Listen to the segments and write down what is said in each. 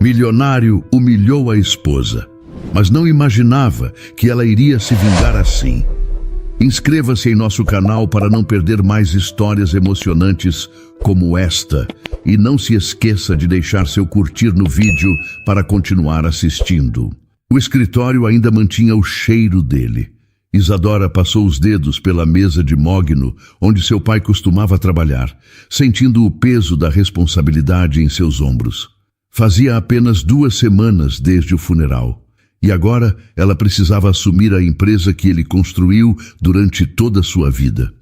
Milionário humilhou a esposa, mas não imaginava que ela iria se vingar assim. Inscreva-se em nosso canal para não perder mais histórias emocionantes como esta e não se esqueça de deixar seu curtir no vídeo para continuar assistindo. O escritório ainda mantinha o cheiro dele. Isadora passou os dedos pela mesa de mogno onde seu pai costumava trabalhar, sentindo o peso da responsabilidade em seus ombros. Fazia apenas 2 semanas desde o funeral, e agora ela precisava assumir a empresa que ele construiu durante toda a sua vida.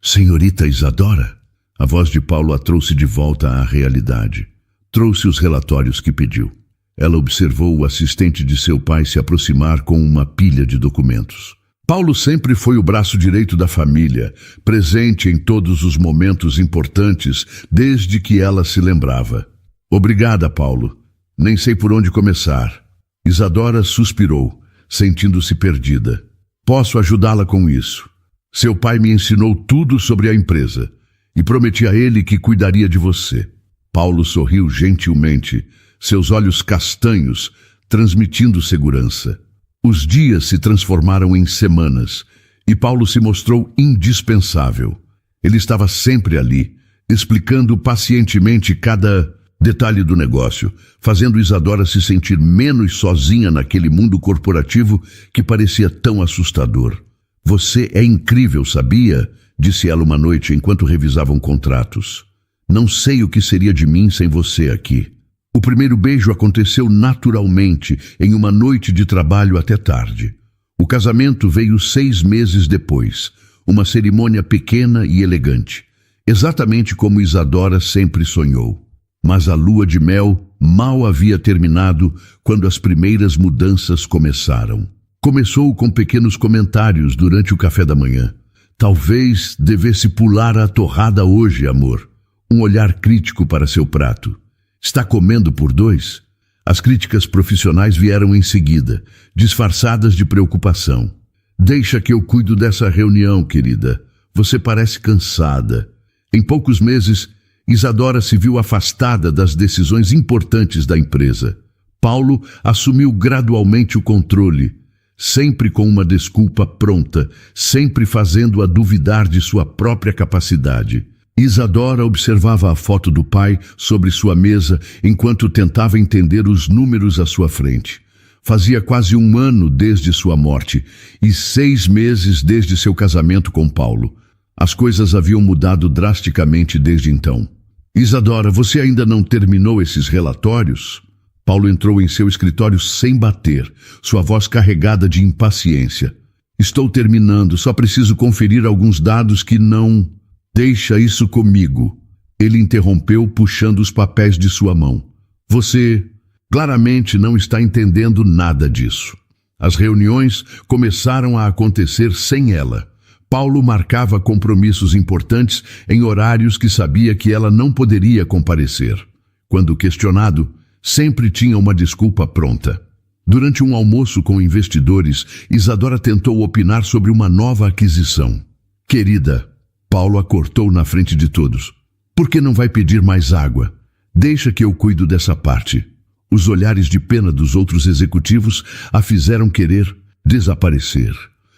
Senhorita Isadora, a voz de Paulo a trouxe de volta à realidade. Trouxe os relatórios que pediu. Ela observou o assistente de seu pai se aproximar com uma pilha de documentos. Paulo sempre foi o braço direito da família, presente em todos os momentos importantes desde que ela se lembrava. Obrigada, Paulo. Nem sei por onde começar. Isadora suspirou, sentindo-se perdida. Posso ajudá-la com isso. Seu pai me ensinou tudo sobre a empresa e prometi a ele que cuidaria de você. Paulo sorriu gentilmente, seus olhos castanhos transmitindo segurança. Os dias se transformaram em semanas e Paulo se mostrou indispensável. Ele estava sempre ali, explicando pacientemente cada detalhe do negócio, fazendo Isadora se sentir menos sozinha naquele mundo corporativo que parecia tão assustador. Você é incrível, sabia? Disse ela uma noite enquanto revisavam contratos. Não sei o que seria de mim sem você aqui. O primeiro beijo aconteceu naturalmente em uma noite de trabalho até tarde. O casamento veio 6 meses depois, uma cerimônia pequena e elegante, exatamente como Isadora sempre sonhou. Mas a lua de mel mal havia terminado quando as primeiras mudanças começaram. Começou com pequenos comentários durante o café da manhã. Talvez devesse pular a torrada hoje, amor. Um olhar crítico para seu prato. Está comendo por 2? As críticas profissionais vieram em seguida, disfarçadas de preocupação. Deixa que eu cuido dessa reunião, querida. Você parece cansada. Em poucos meses, Isadora se viu afastada das decisões importantes da empresa. Paulo assumiu gradualmente o controle, sempre com uma desculpa pronta, sempre fazendo-a duvidar de sua própria capacidade. Isadora observava a foto do pai sobre sua mesa enquanto tentava entender os números à sua frente. Fazia quase 1 ano desde sua morte e 6 meses desde seu casamento com Paulo. As coisas haviam mudado drasticamente desde então. Isadora, você ainda não terminou esses relatórios? Paulo entrou em seu escritório sem bater, sua voz carregada de impaciência. Estou terminando, só preciso conferir alguns dados que não... Deixa isso comigo. Ele interrompeu, puxando os papéis de sua mão. Você claramente não está entendendo nada disso. As reuniões começaram a acontecer sem ela. Paulo marcava compromissos importantes em horários que sabia que ela não poderia comparecer. Quando questionado, sempre tinha uma desculpa pronta. Durante um almoço com investidores, Isadora tentou opinar sobre uma nova aquisição. Querida, Paulo a cortou na frente de todos. Por que não vai pedir mais água? Deixa que eu cuido dessa parte. Os olhares de pena dos outros executivos a fizeram querer desaparecer.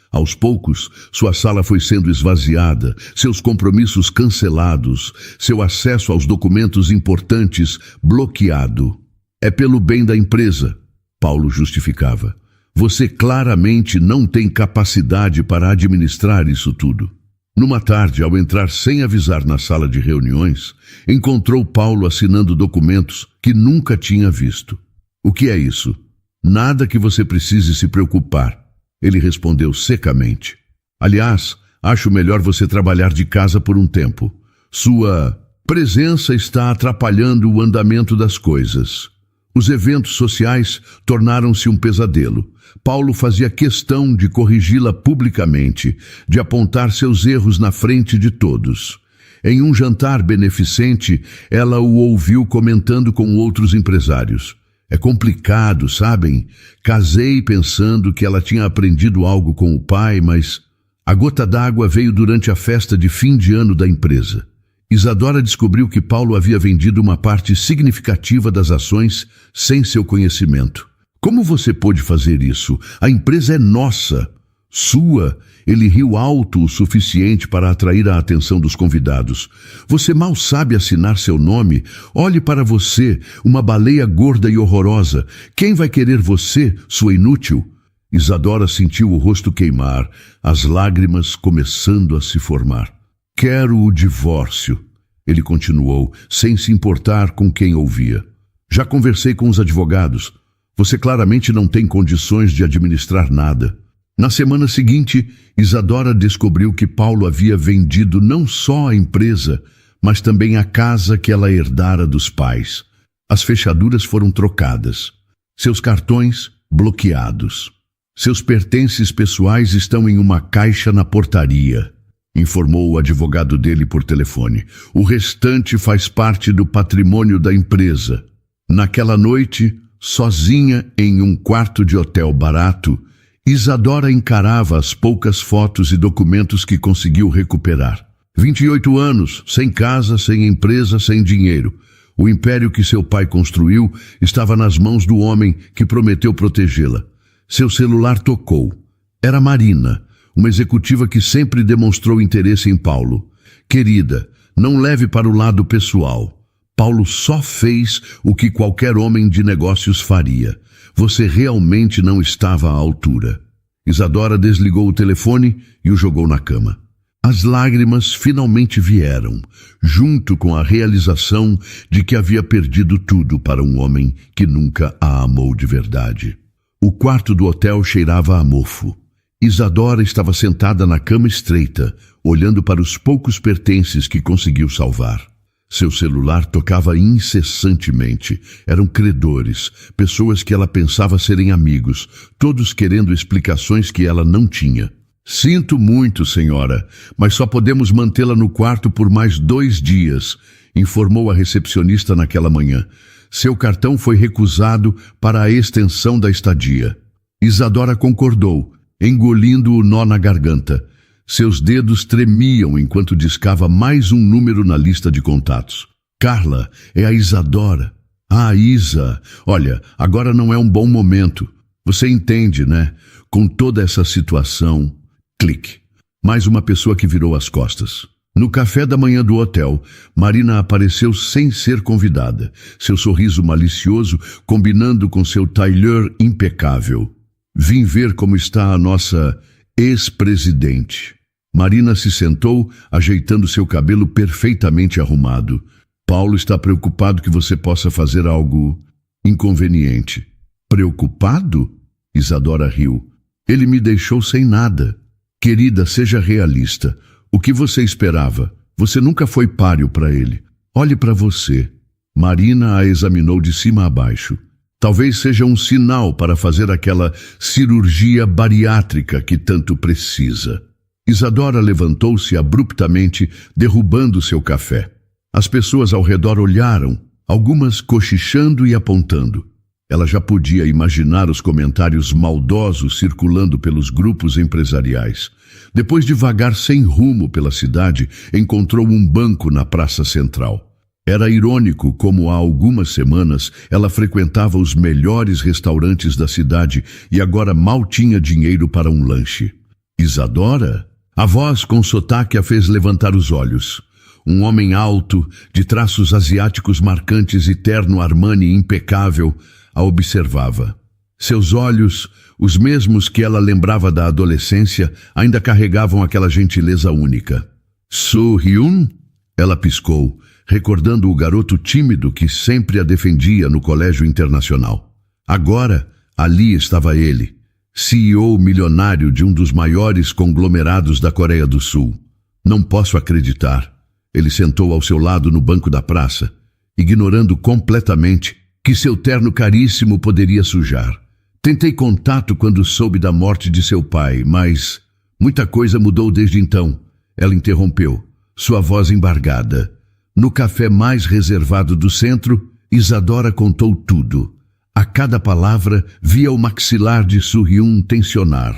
Aos poucos, sua sala foi sendo esvaziada, seus compromissos cancelados, seu acesso aos documentos importantes bloqueado. É pelo bem da empresa, Paulo justificava. Você claramente não tem capacidade para administrar isso tudo. Numa tarde, ao entrar sem avisar na sala de reuniões, encontrou Paulo assinando documentos que nunca tinha visto. O que é isso? Nada que você precise se preocupar. Ele respondeu secamente. Aliás, acho melhor você trabalhar de casa por um tempo. Sua presença está atrapalhando o andamento das coisas. Os eventos sociais tornaram-se um pesadelo. Paulo fazia questão de corrigi-la publicamente, de apontar seus erros na frente de todos. Em um jantar beneficente, ela o ouviu comentando com outros empresários. É complicado, sabem? Casei pensando que ela tinha aprendido algo com o pai, mas a gota d'água veio durante a festa de fim de ano da empresa. Isadora descobriu que Paulo havia vendido uma parte significativa das ações sem seu conhecimento. Como você pôde fazer isso? A empresa é nossa. Sua. Ele riu alto o suficiente para atrair a atenção dos convidados. Você mal sabe assinar seu nome? Olhe para você, uma baleia gorda e horrorosa. Quem vai querer você, sua inútil? Isadora sentiu o rosto queimar, as lágrimas começando a se formar. Quero o divórcio, ele continuou, sem se importar com quem ouvia. Já conversei com os advogados. Você claramente não tem condições de administrar nada. Na semana seguinte, Isadora descobriu que Paulo havia vendido não só a empresa, mas também a casa que ela herdara dos pais. As fechaduras foram trocadas. Seus cartões bloqueados. Seus pertences pessoais estão em uma caixa na portaria, informou o advogado dele por telefone. O restante faz parte do patrimônio da empresa. Naquela noite, sozinha em um quarto de hotel barato, Isadora encarava as poucas fotos e documentos que conseguiu recuperar. 28 anos, sem casa, sem empresa, sem dinheiro. O império que seu pai construiu estava nas mãos do homem que prometeu protegê-la. Seu celular tocou. Era Marina, uma executiva que sempre demonstrou interesse em Paulo. Querida, não leve para o lado pessoal. Paulo só fez o que qualquer homem de negócios faria. Você realmente não estava à altura. Isadora desligou o telefone e o jogou na cama. As lágrimas finalmente vieram, junto com a realização de que havia perdido tudo para um homem que nunca a amou de verdade. O quarto do hotel cheirava a mofo. Isadora estava sentada na cama estreita, olhando para os poucos pertences que conseguiu salvar. Seu celular tocava incessantemente. Eram credores, pessoas que ela pensava serem amigos, todos querendo explicações que ela não tinha. Sinto muito, senhora, mas só podemos mantê-la no quarto por mais 2 dias, informou a recepcionista naquela manhã. Seu cartão foi recusado para a extensão da estadia. Isadora concordou, engolindo o nó na garganta. Seus dedos tremiam enquanto discava mais um número na lista de contatos. Carla, é a Isadora. Ah, Isa, olha, agora não é um bom momento. Você entende, né? Com toda essa situação... Clique. Mais uma pessoa que virou as costas. No café da manhã do hotel, Marina apareceu sem ser convidada. Seu sorriso malicioso combinando com seu tailleur impecável. Vim ver como está a nossa ex-presidente. Marina se sentou, ajeitando seu cabelo perfeitamente arrumado. Paulo está preocupado que você possa fazer algo inconveniente. Preocupado? Isadora riu. Ele me deixou sem nada. Querida, seja realista. O que você esperava? Você nunca foi páreo para ele. Olhe para você. Marina a examinou de cima a baixo. Talvez seja um sinal para fazer aquela cirurgia bariátrica que tanto precisa. Isadora levantou-se abruptamente, derrubando seu café. As pessoas ao redor olharam, algumas cochichando e apontando. Ela já podia imaginar os comentários maldosos circulando pelos grupos empresariais. Depois de vagar sem rumo pela cidade, encontrou um banco na praça central. Era irônico como há algumas semanas ela frequentava os melhores restaurantes da cidade e agora mal tinha dinheiro para um lanche. Isadora? A voz com sotaque a fez levantar os olhos. Um homem alto, de traços asiáticos marcantes e terno Armani impecável, a observava. Seus olhos, os mesmos que ela lembrava da adolescência, ainda carregavam aquela gentileza única. Soo-hyun? Ela piscou, recordando o garoto tímido que sempre a defendia no colégio internacional. Agora, ali estava ele, CEO milionário de um dos maiores conglomerados da Coreia do Sul. Não posso acreditar. Ele sentou ao seu lado no banco da praça, ignorando completamente que seu terno caríssimo poderia sujar. Tentei contato quando soube da morte de seu pai, mas muita coisa mudou desde então. Ela interrompeu, sua voz embargada. No café mais reservado do centro, Isadora contou tudo. A cada palavra via o maxilar de Soo-hyun tensionar.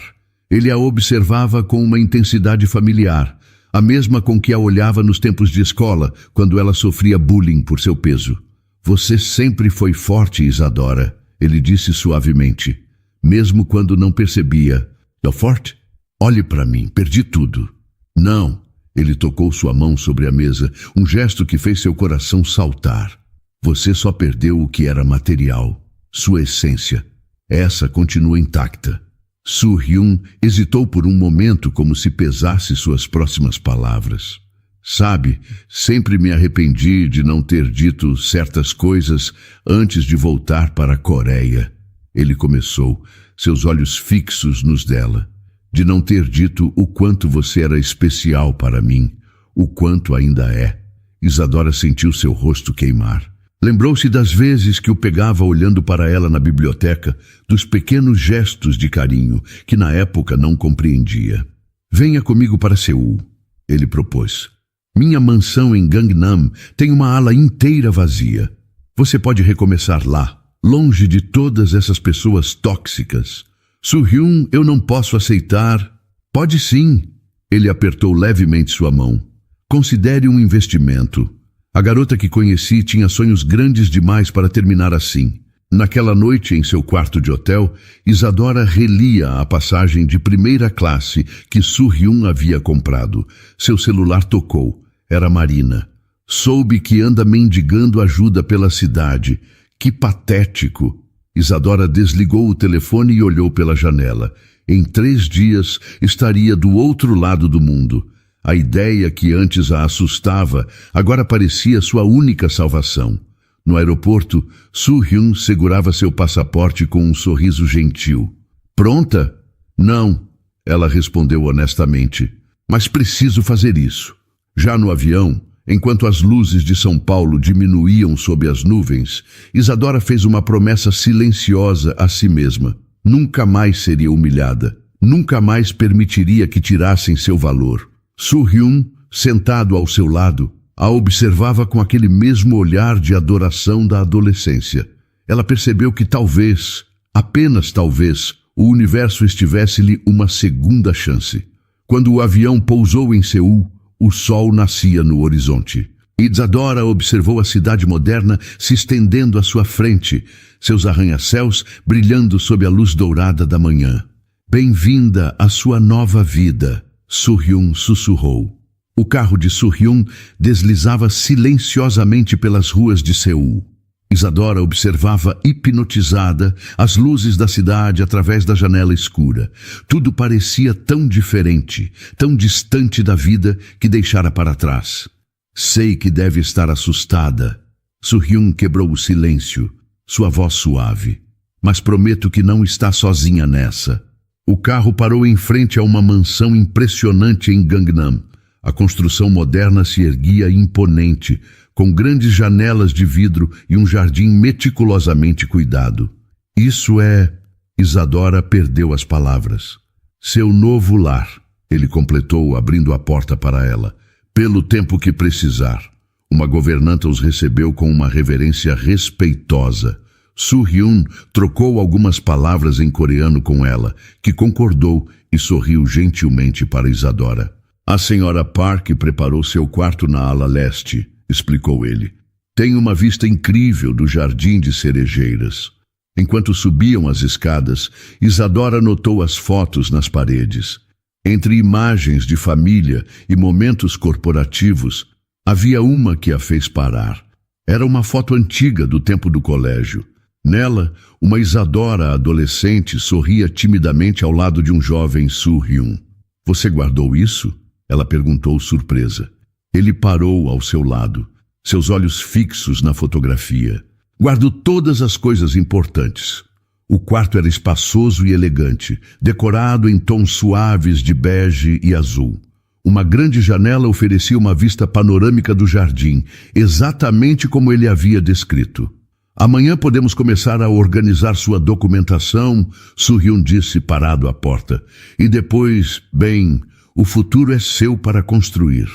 Ele a observava com uma intensidade familiar, a mesma com que a olhava nos tempos de escola, quando ela sofria bullying por seu peso. Você sempre foi forte, Isadora, ele disse suavemente, mesmo quando não percebia. Tô forte? Olhe para mim, perdi tudo. Não, ele tocou sua mão sobre a mesa, um gesto que fez seu coração saltar. Você só perdeu o que era material, sua essência. Essa continua intacta. Soo-hyun hesitou por um momento, como se pesasse suas próximas palavras. Sabe, sempre me arrependi de não ter dito certas coisas antes de voltar para a Coreia. Ele começou, seus olhos fixos nos dela. De não ter dito o quanto você era especial para mim, o quanto ainda é. Isadora sentiu seu rosto queimar. Lembrou-se das vezes que o pegava olhando para ela na biblioteca, dos pequenos gestos de carinho que na época não compreendia. Venha comigo para Seul, ele propôs. Minha mansão em Gangnam tem uma ala inteira vazia. Você pode recomeçar lá, longe de todas essas pessoas tóxicas. Soo-hyun, eu não posso aceitar. Pode sim. Ele apertou levemente sua mão. Considere um investimento. A garota que conheci tinha sonhos grandes demais para terminar assim. Naquela noite, em seu quarto de hotel, Isadora relia a passagem de primeira classe que Soo-hyun havia comprado. Seu celular tocou. Era Marina. Soube que anda mendigando ajuda pela cidade. Que patético! Isadora desligou o telefone e olhou pela janela. Em 3 dias, estaria do outro lado do mundo. A ideia que antes a assustava, agora parecia sua única salvação. No aeroporto, Soo-hyun segurava seu passaporte com um sorriso gentil. Pronta? Não, ela respondeu honestamente. Mas preciso fazer isso. Já no avião, enquanto as luzes de São Paulo diminuíam sob as nuvens, Isadora fez uma promessa silenciosa a si mesma. Nunca mais seria humilhada. Nunca mais permitiria que tirassem seu valor. Soo-hyun, sentado ao seu lado, a observava com aquele mesmo olhar de adoração da adolescência. Ela percebeu que talvez, apenas talvez, o universo estivesse-lhe uma segunda chance. Quando o avião pousou em Seul, o sol nascia no horizonte. Isadora observou a cidade moderna se estendendo à sua frente, seus arranha-céus brilhando sob a luz dourada da manhã. Bem-vinda à sua nova vida, Soo-hyun sussurrou. O carro de Soo-hyun deslizava silenciosamente pelas ruas de Seul. Isadora observava hipnotizada as luzes da cidade através da janela escura. Tudo parecia tão diferente, tão distante da vida que deixara para trás. Sei que deve estar assustada. Soo-hyun quebrou o silêncio, sua voz suave. Mas prometo que não está sozinha nessa. O carro parou em frente a uma mansão impressionante em Gangnam. A construção moderna se erguia imponente, com grandes janelas de vidro e um jardim meticulosamente cuidado. Isso é... Isadora perdeu as palavras. Seu novo lar, ele completou, abrindo a porta para ela. Pelo tempo que precisar. Uma governanta os recebeu com uma reverência respeitosa. Soo-hyun trocou algumas palavras em coreano com ela, que concordou e sorriu gentilmente para Isadora. A senhora Park preparou seu quarto na ala leste, explicou ele. Tem uma vista incrível do jardim de cerejeiras. Enquanto subiam as escadas, Isadora notou as fotos nas paredes. Entre imagens de família e momentos corporativos, havia uma que a fez parar. Era uma foto antiga do tempo do colégio. Nela, uma Isadora adolescente sorria timidamente ao lado de um jovem Soo-hyun. Você guardou isso? Ela perguntou surpresa. Ele parou ao seu lado, seus olhos fixos na fotografia. Guardo todas as coisas importantes. O quarto era espaçoso e elegante, decorado em tons suaves de bege e azul. Uma grande janela oferecia uma vista panorâmica do jardim, exatamente como ele havia descrito. Amanhã podemos começar a organizar sua documentação, Soo-hyun disse parado à porta. E depois, bem, o futuro é seu para construir.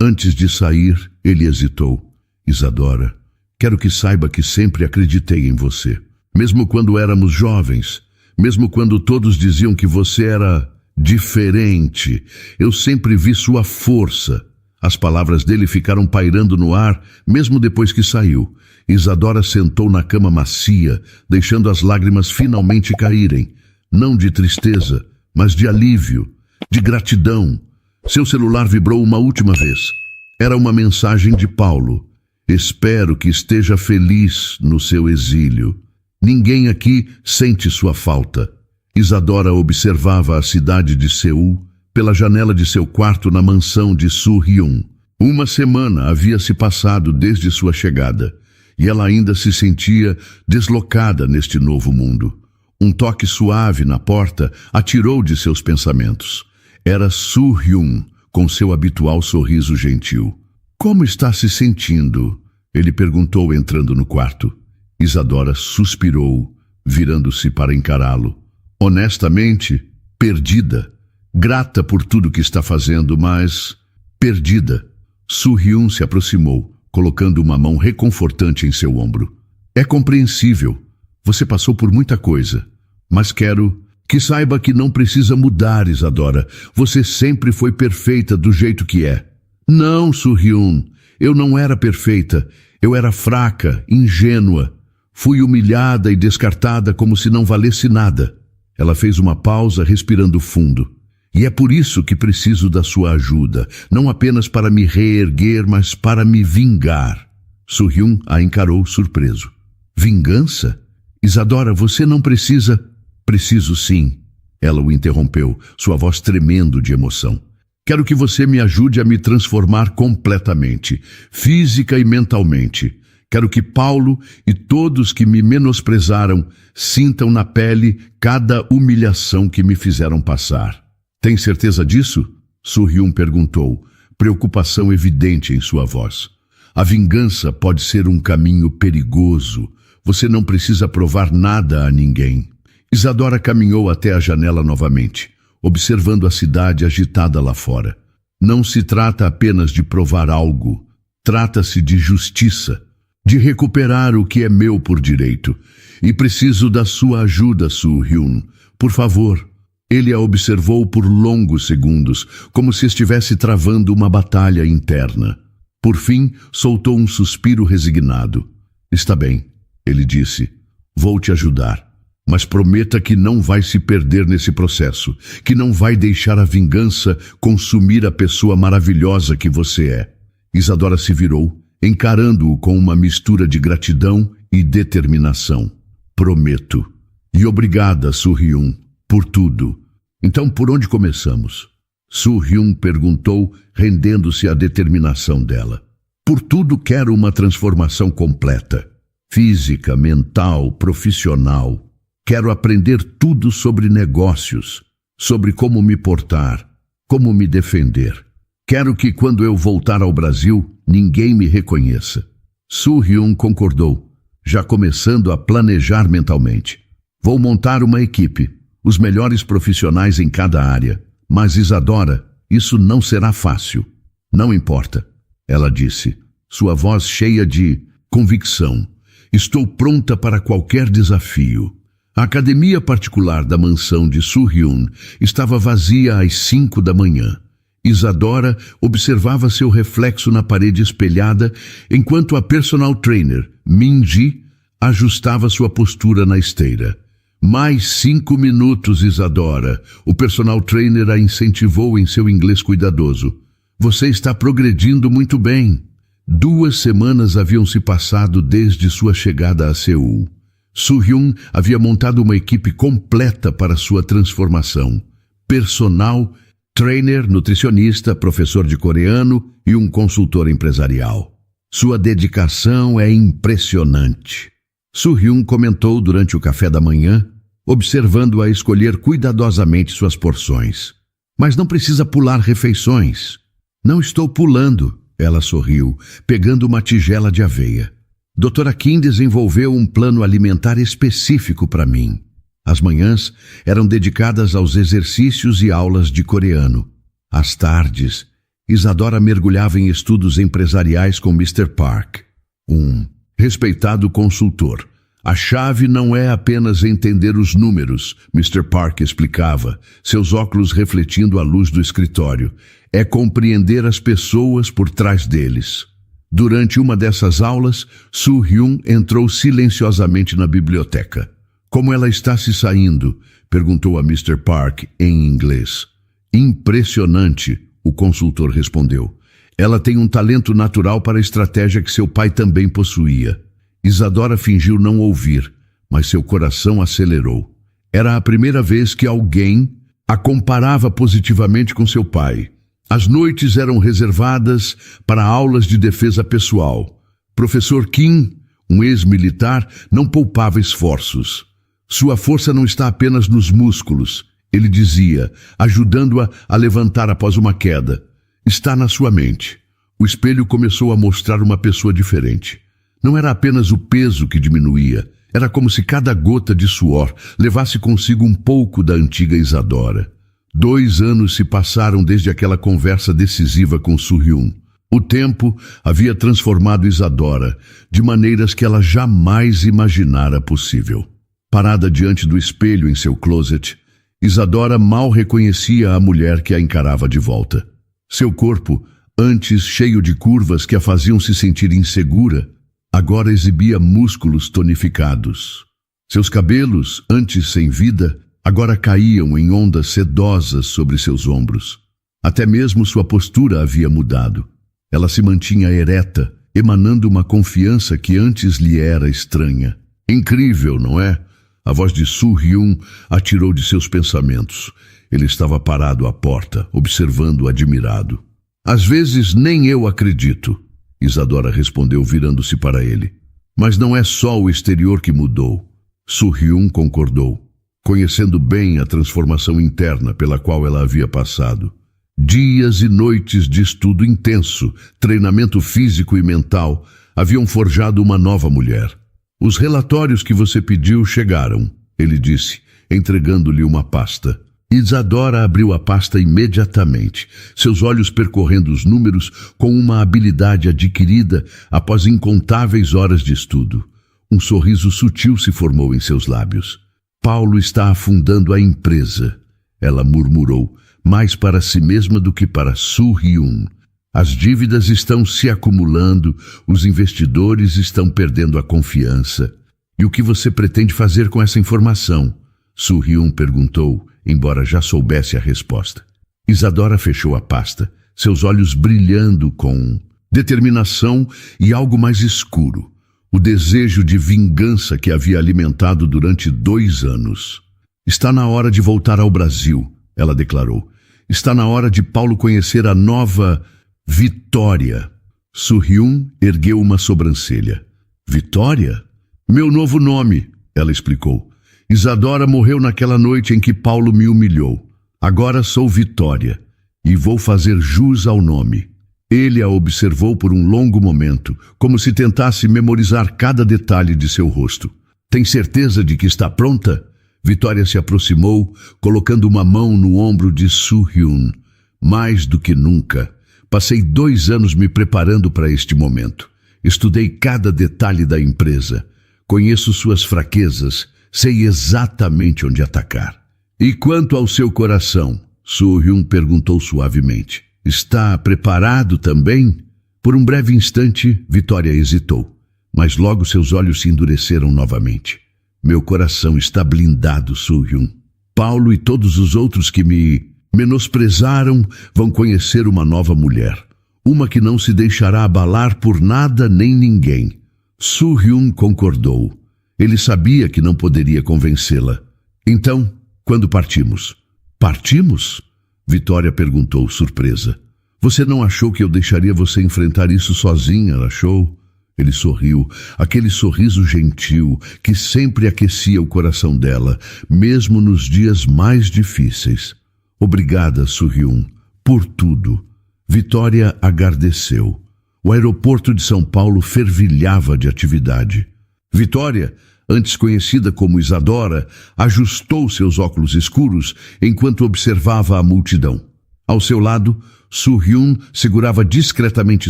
Antes de sair, ele hesitou. Isadora, quero que saiba que sempre acreditei em você. Mesmo quando éramos jovens, mesmo quando todos diziam que você era... Diferente. Eu sempre vi sua força. As palavras dele ficaram pairando no ar, mesmo depois que saiu. Isadora sentou na cama macia, deixando as lágrimas finalmente caírem. Não de tristeza, mas de alívio, de gratidão. Seu celular vibrou uma última vez. Era uma mensagem de Paulo. Espero que esteja feliz no seu exílio. Ninguém aqui sente sua falta. Isadora observava a cidade de Seul pela janela de seu quarto na mansão de Soo-hyun. Uma semana havia se passado desde sua chegada, e ela ainda se sentia deslocada neste novo mundo. Um toque suave na porta a tirou de seus pensamentos. Era Soo-hyun, com seu habitual sorriso gentil. "Como está se sentindo?" ele perguntou entrando no quarto. Isadora suspirou, virando-se para encará-lo. Honestamente, perdida. Grata por tudo que está fazendo, mas perdida. Soo-hyun se aproximou, colocando uma mão reconfortante em seu ombro. "É compreensível. Você passou por muita coisa. Mas quero que saiba que não precisa mudar, Isadora. Você sempre foi perfeita do jeito que é." "Não, Soo-hyun. Eu não era perfeita. Eu era fraca, ingênua. Fui humilhada e descartada como se não valesse nada." Ela fez uma pausa, respirando fundo. "E é por isso que preciso da sua ajuda, não apenas para me reerguer, mas para me vingar." Soo-hyun a encarou surpreso. "Vingança? Isadora, você não precisa..." "Preciso sim." Ela o interrompeu, sua voz tremendo de emoção. "Quero que você me ajude a me transformar completamente, física e mentalmente. Quero que Paulo e todos que me menosprezaram sintam na pele cada humilhação que me fizeram passar." "Tem certeza disso?" Soo-hyun perguntou, preocupação evidente em sua voz. "A vingança pode ser um caminho perigoso. Você não precisa provar nada a ninguém." Isadora caminhou até a janela novamente, observando a cidade agitada lá fora. "Não se trata apenas de provar algo. Trata-se de justiça, de recuperar o que é meu por direito. E preciso da sua ajuda, Soo-hyun. Por favor." Ele a observou por longos segundos, como se estivesse travando uma batalha interna. Por fim, soltou um suspiro resignado. "Está bem," ele disse. "Vou te ajudar. Mas prometa que não vai se perder nesse processo, que não vai deixar a vingança consumir a pessoa maravilhosa que você é." Isadora se virou, encarando-o com uma mistura de gratidão e determinação. "Prometo. E obrigada, Soo-hyun, por tudo." "Então, por onde começamos?" Soo-hyun perguntou, rendendo-se à determinação dela. "Por tudo quero uma transformação completa. Física, mental, profissional. Quero aprender tudo sobre negócios, sobre como me portar, como me defender. Quero que quando eu voltar ao Brasil, ninguém me reconheça." Soo-hyun concordou, já começando a planejar mentalmente. "Vou montar uma equipe, os melhores profissionais em cada área. Mas, Isadora, isso não será fácil." "Não importa," ela disse, sua voz cheia de convicção. "Estou pronta para qualquer desafio." A academia particular da mansão de Soo-hyun estava vazia às 5 da manhã. Isadora observava seu reflexo na parede espelhada, enquanto a personal trainer, Min-ji, ajustava sua postura na esteira. "Mais 5 minutos, Isadora." O personal trainer a incentivou em seu inglês cuidadoso. "Você está progredindo muito bem." 2 semanas haviam se passado desde sua chegada a Seul. Soo-hyun havia montado uma equipe completa para sua transformação. Personal, trainer, nutricionista, professor de coreano e um consultor empresarial. Sua dedicação é impressionante. Soo-hyun comentou durante o café da manhã, observando-a escolher cuidadosamente suas porções. "Mas não precisa pular refeições." "Não estou pulando," ela sorriu, pegando uma tigela de aveia. Dra. Kim desenvolveu um plano alimentar específico para mim. As manhãs eram dedicadas aos exercícios e aulas de coreano. Às tardes, Isadora mergulhava em estudos empresariais com Mr. Park, um respeitado consultor, A chave não é apenas entender os números, Mr. Park explicava, seus óculos refletindo a luz do escritório. É compreender as pessoas por trás deles. Durante uma dessas aulas, Soo-hyun entrou silenciosamente na biblioteca. Como ela está se saindo? Perguntou a Mr. Park em inglês. Impressionante, o consultor respondeu. Ela tem um talento natural para a estratégia que seu pai também possuía. Isadora fingiu não ouvir, mas seu coração acelerou. Era a primeira vez que alguém a comparava positivamente com seu pai. As noites eram reservadas para aulas de defesa pessoal. Professor Kim, um ex-militar, não poupava esforços. Sua força não está apenas nos músculos, ele dizia, ajudando-a a levantar após uma queda. Está na sua mente. O espelho começou a mostrar uma pessoa diferente. Não era apenas o peso que diminuía, era como se cada gota de suor levasse consigo um pouco da antiga Isadora. 2 anos se passaram desde aquela conversa decisiva com Soo-hyun. O tempo havia transformado Isadora de maneiras que ela jamais imaginara possível. Parada diante do espelho em seu closet, Isadora mal reconhecia a mulher que a encarava de volta. Seu corpo, antes cheio de curvas que a faziam se sentir insegura, agora exibia músculos tonificados. Seus cabelos, antes sem vida, agora caíam em ondas sedosas sobre seus ombros. Até mesmo sua postura havia mudado. Ela se mantinha ereta, emanando uma confiança que antes lhe era estranha. Incrível, não é? A voz de Soo-hyun atirou de seus pensamentos. Ele estava parado à porta, observando admirado. Às vezes nem eu acredito, Isadora respondeu virando-se para ele. Mas não é só o exterior que mudou. Soo-hyun concordou, conhecendo bem a transformação interna pela qual ela havia passado. Dias e noites de estudo intenso, treinamento físico e mental, haviam forjado uma nova mulher. Os relatórios que você pediu chegaram, ele disse, entregando-lhe uma pasta. Isadora abriu a pasta imediatamente, seus olhos percorrendo os números com uma habilidade adquirida após incontáveis horas de estudo. Um sorriso sutil se formou em seus lábios. Paulo está afundando a empresa, ela murmurou, mais para si mesma do que para Soo-hyun. As dívidas estão se acumulando, os investidores estão perdendo a confiança. E o que você pretende fazer com essa informação? Soo-hyun perguntou, embora já soubesse a resposta. Isadora fechou a pasta, seus olhos brilhando com determinação e algo mais escuro. O desejo de vingança que havia alimentado durante 2 anos. Está na hora de voltar ao Brasil, ela declarou. Está na hora de Paulo conhecer a nova Vitória. Soo-hyun ergueu uma sobrancelha. Vitória? Meu novo nome, ela explicou. Isadora morreu naquela noite em que Paulo me humilhou. Agora sou Vitória e vou fazer jus ao nome. Ele a observou por um longo momento, como se tentasse memorizar cada detalhe de seu rosto. Tem certeza de que está pronta? Vitória se aproximou, colocando uma mão no ombro de Soo-hyun. Mais do que nunca. Passei 2 anos me preparando para este momento. Estudei cada detalhe da empresa. Conheço suas fraquezas. Sei exatamente onde atacar. E quanto ao seu coração? Soo-hyun perguntou suavemente. Está preparado também? Por um breve instante, Vitória hesitou. Mas logo seus olhos se endureceram novamente. Meu coração está blindado, Soo-hyun. Paulo e todos os outros que me menosprezaram vão conhecer uma nova mulher. Uma que não se deixará abalar por nada nem ninguém. Soo-hyun concordou. Ele sabia que não poderia convencê-la. Então, quando partimos? Partimos? Vitória perguntou, surpresa. Você não achou que eu deixaria você enfrentar isso sozinha, achou? Ele sorriu, aquele sorriso gentil que sempre aquecia o coração dela, mesmo nos dias mais difíceis. Obrigada, Soo-hyun, por tudo. Vitória agradeceu. O aeroporto de São Paulo fervilhava de atividade. Vitória, antes conhecida como Isadora, ajustou seus óculos escuros enquanto observava a multidão. Ao seu lado, Soo-hyun segurava discretamente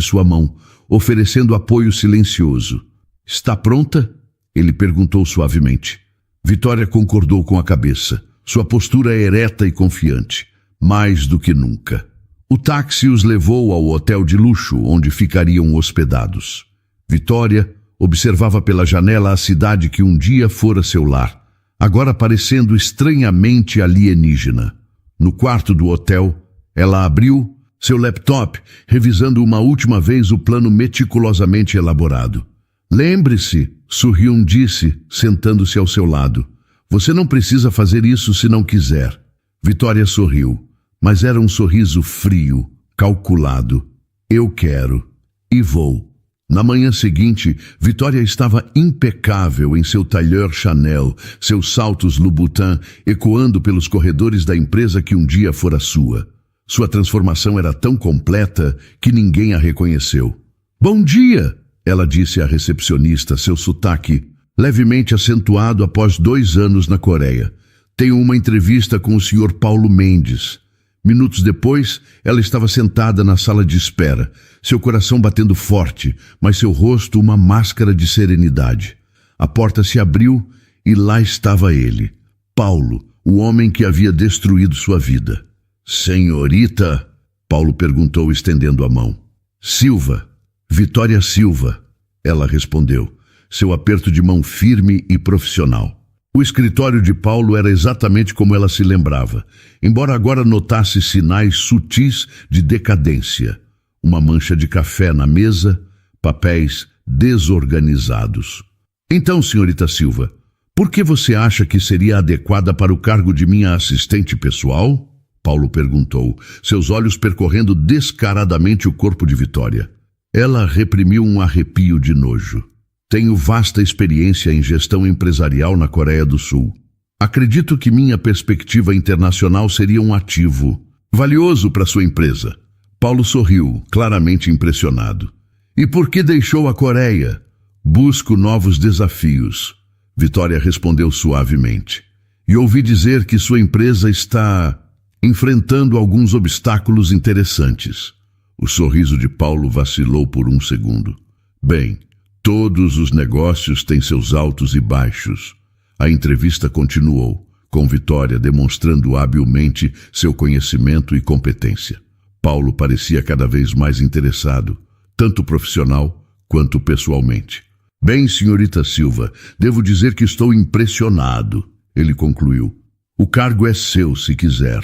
sua mão, oferecendo apoio silencioso. Está pronta? Ele perguntou suavemente. Vitória concordou com a cabeça. Sua postura ereta e confiante, mais do que nunca. O táxi os levou ao hotel de luxo, onde ficariam hospedados. Vitória observava pela janela a cidade que um dia fora seu lar, agora parecendo estranhamente alienígena. No quarto do hotel, ela abriu seu laptop, revisando uma última vez o plano meticulosamente elaborado. Lembre-se, Soo-hyun disse, sentando-se ao seu lado. Você não precisa fazer isso se não quiser. Vitória sorriu, mas era um sorriso frio, calculado. Eu quero e vou. Na manhã seguinte, Vitória estava impecável em seu tailleur Chanel, seus saltos Louboutin ecoando pelos corredores da empresa que um dia fora sua. Sua transformação era tão completa que ninguém a reconheceu. Bom dia, ela disse à recepcionista, seu sotaque levemente acentuado após 2 anos na Coreia. Tenho uma entrevista com o Sr. Paulo Mendes. Minutos depois, ela estava sentada na sala de espera, seu coração batendo forte, mas seu rosto uma máscara de serenidade. A porta se abriu e lá estava ele, Paulo, o homem que havia destruído sua vida. Senhorita? Paulo perguntou, estendendo a mão. Silva, Vitória Silva, ela respondeu, seu aperto de mão firme e profissional. O escritório de Paulo era exatamente como ela se lembrava, embora agora notasse sinais sutis de decadência. Uma mancha de café na mesa, papéis desorganizados. Então, senhorita Silva, por que você acha que seria adequada para o cargo de minha assistente pessoal? Paulo perguntou, seus olhos percorrendo descaradamente o corpo de Vitória. Ela reprimiu um arrepio de nojo. Tenho vasta experiência em gestão empresarial na Coreia do Sul. Acredito que minha perspectiva internacional seria um ativo valioso para sua empresa. Paulo sorriu, claramente impressionado. E por que deixou a Coreia? Busco novos desafios. Vitória respondeu suavemente. E ouvi dizer que sua empresa está enfrentando alguns obstáculos interessantes. O sorriso de Paulo vacilou por um segundo. Bem, todos os negócios têm seus altos e baixos. A entrevista continuou, com Vitória demonstrando habilmente seu conhecimento e competência. Paulo parecia cada vez mais interessado, tanto profissional quanto pessoalmente. Bem, senhorita Silva, devo dizer que estou impressionado, ele concluiu. O cargo é seu, se quiser.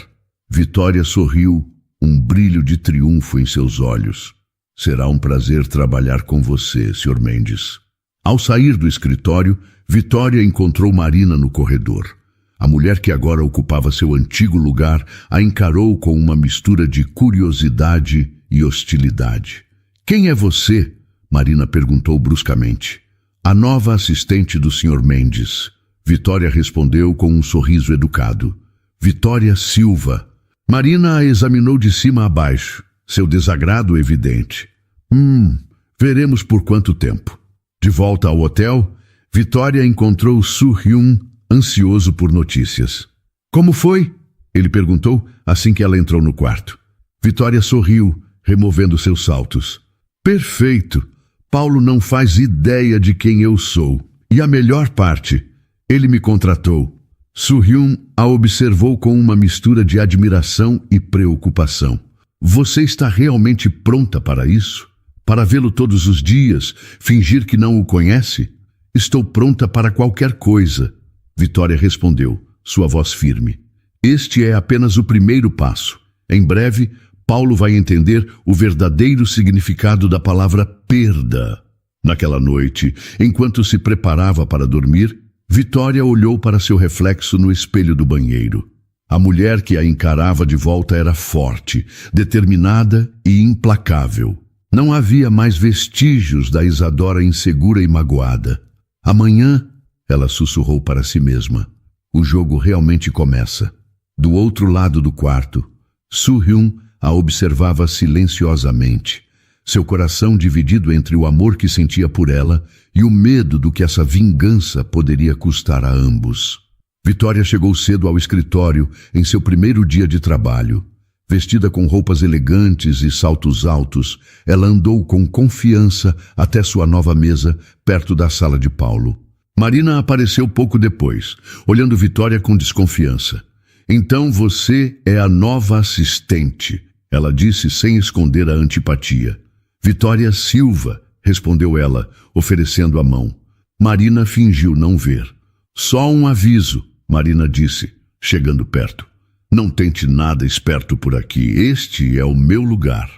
Vitória sorriu, um brilho de triunfo em seus olhos. Será um prazer trabalhar com você, Sr. Mendes. Ao sair do escritório, Vitória encontrou Marina no corredor. A mulher que agora ocupava seu antigo lugar a encarou com uma mistura de curiosidade e hostilidade. Quem é você? Marina perguntou bruscamente. A nova assistente do Sr. Mendes. Vitória respondeu com um sorriso educado. Vitória Silva. Marina a examinou de cima a baixo, seu desagrado evidente. Veremos por quanto tempo. De volta ao hotel, Vitória encontrou Soo-hyun ansioso por notícias. Como foi? Ele perguntou assim que ela entrou no quarto. Vitória sorriu, removendo seus saltos. Perfeito! Paulo não faz ideia de quem eu sou. E a melhor parte, ele me contratou. Soo-hyun a observou com uma mistura de admiração e preocupação. Você está realmente pronta para isso? Para vê-lo todos os dias, fingir que não o conhece? Estou pronta para qualquer coisa. Vitória respondeu, sua voz firme. Este é apenas o primeiro passo. Em breve, Paulo vai entender o verdadeiro significado da palavra perda. Naquela noite, enquanto se preparava para dormir, Vitória olhou para seu reflexo no espelho do banheiro. A mulher que a encarava de volta era forte, determinada e implacável. Não havia mais vestígios da Isadora insegura e magoada. Amanhã, ela sussurrou para si mesma, o jogo realmente começa. Do outro lado do quarto, Soo-hyun a observava silenciosamente, seu coração dividido entre o amor que sentia por ela e o medo do que essa vingança poderia custar a ambos. Vitória chegou cedo ao escritório em seu primeiro dia de trabalho. Vestida com roupas elegantes e saltos altos, ela andou com confiança até sua nova mesa, perto da sala de Paulo. Marina apareceu pouco depois, olhando Vitória com desconfiança. Então você é a nova assistente, ela disse sem esconder a antipatia. Vitória Silva, respondeu ela, oferecendo a mão. Marina fingiu não ver. Só um aviso, Marina disse, chegando perto. Não tente nada esperto por aqui, este é o meu lugar.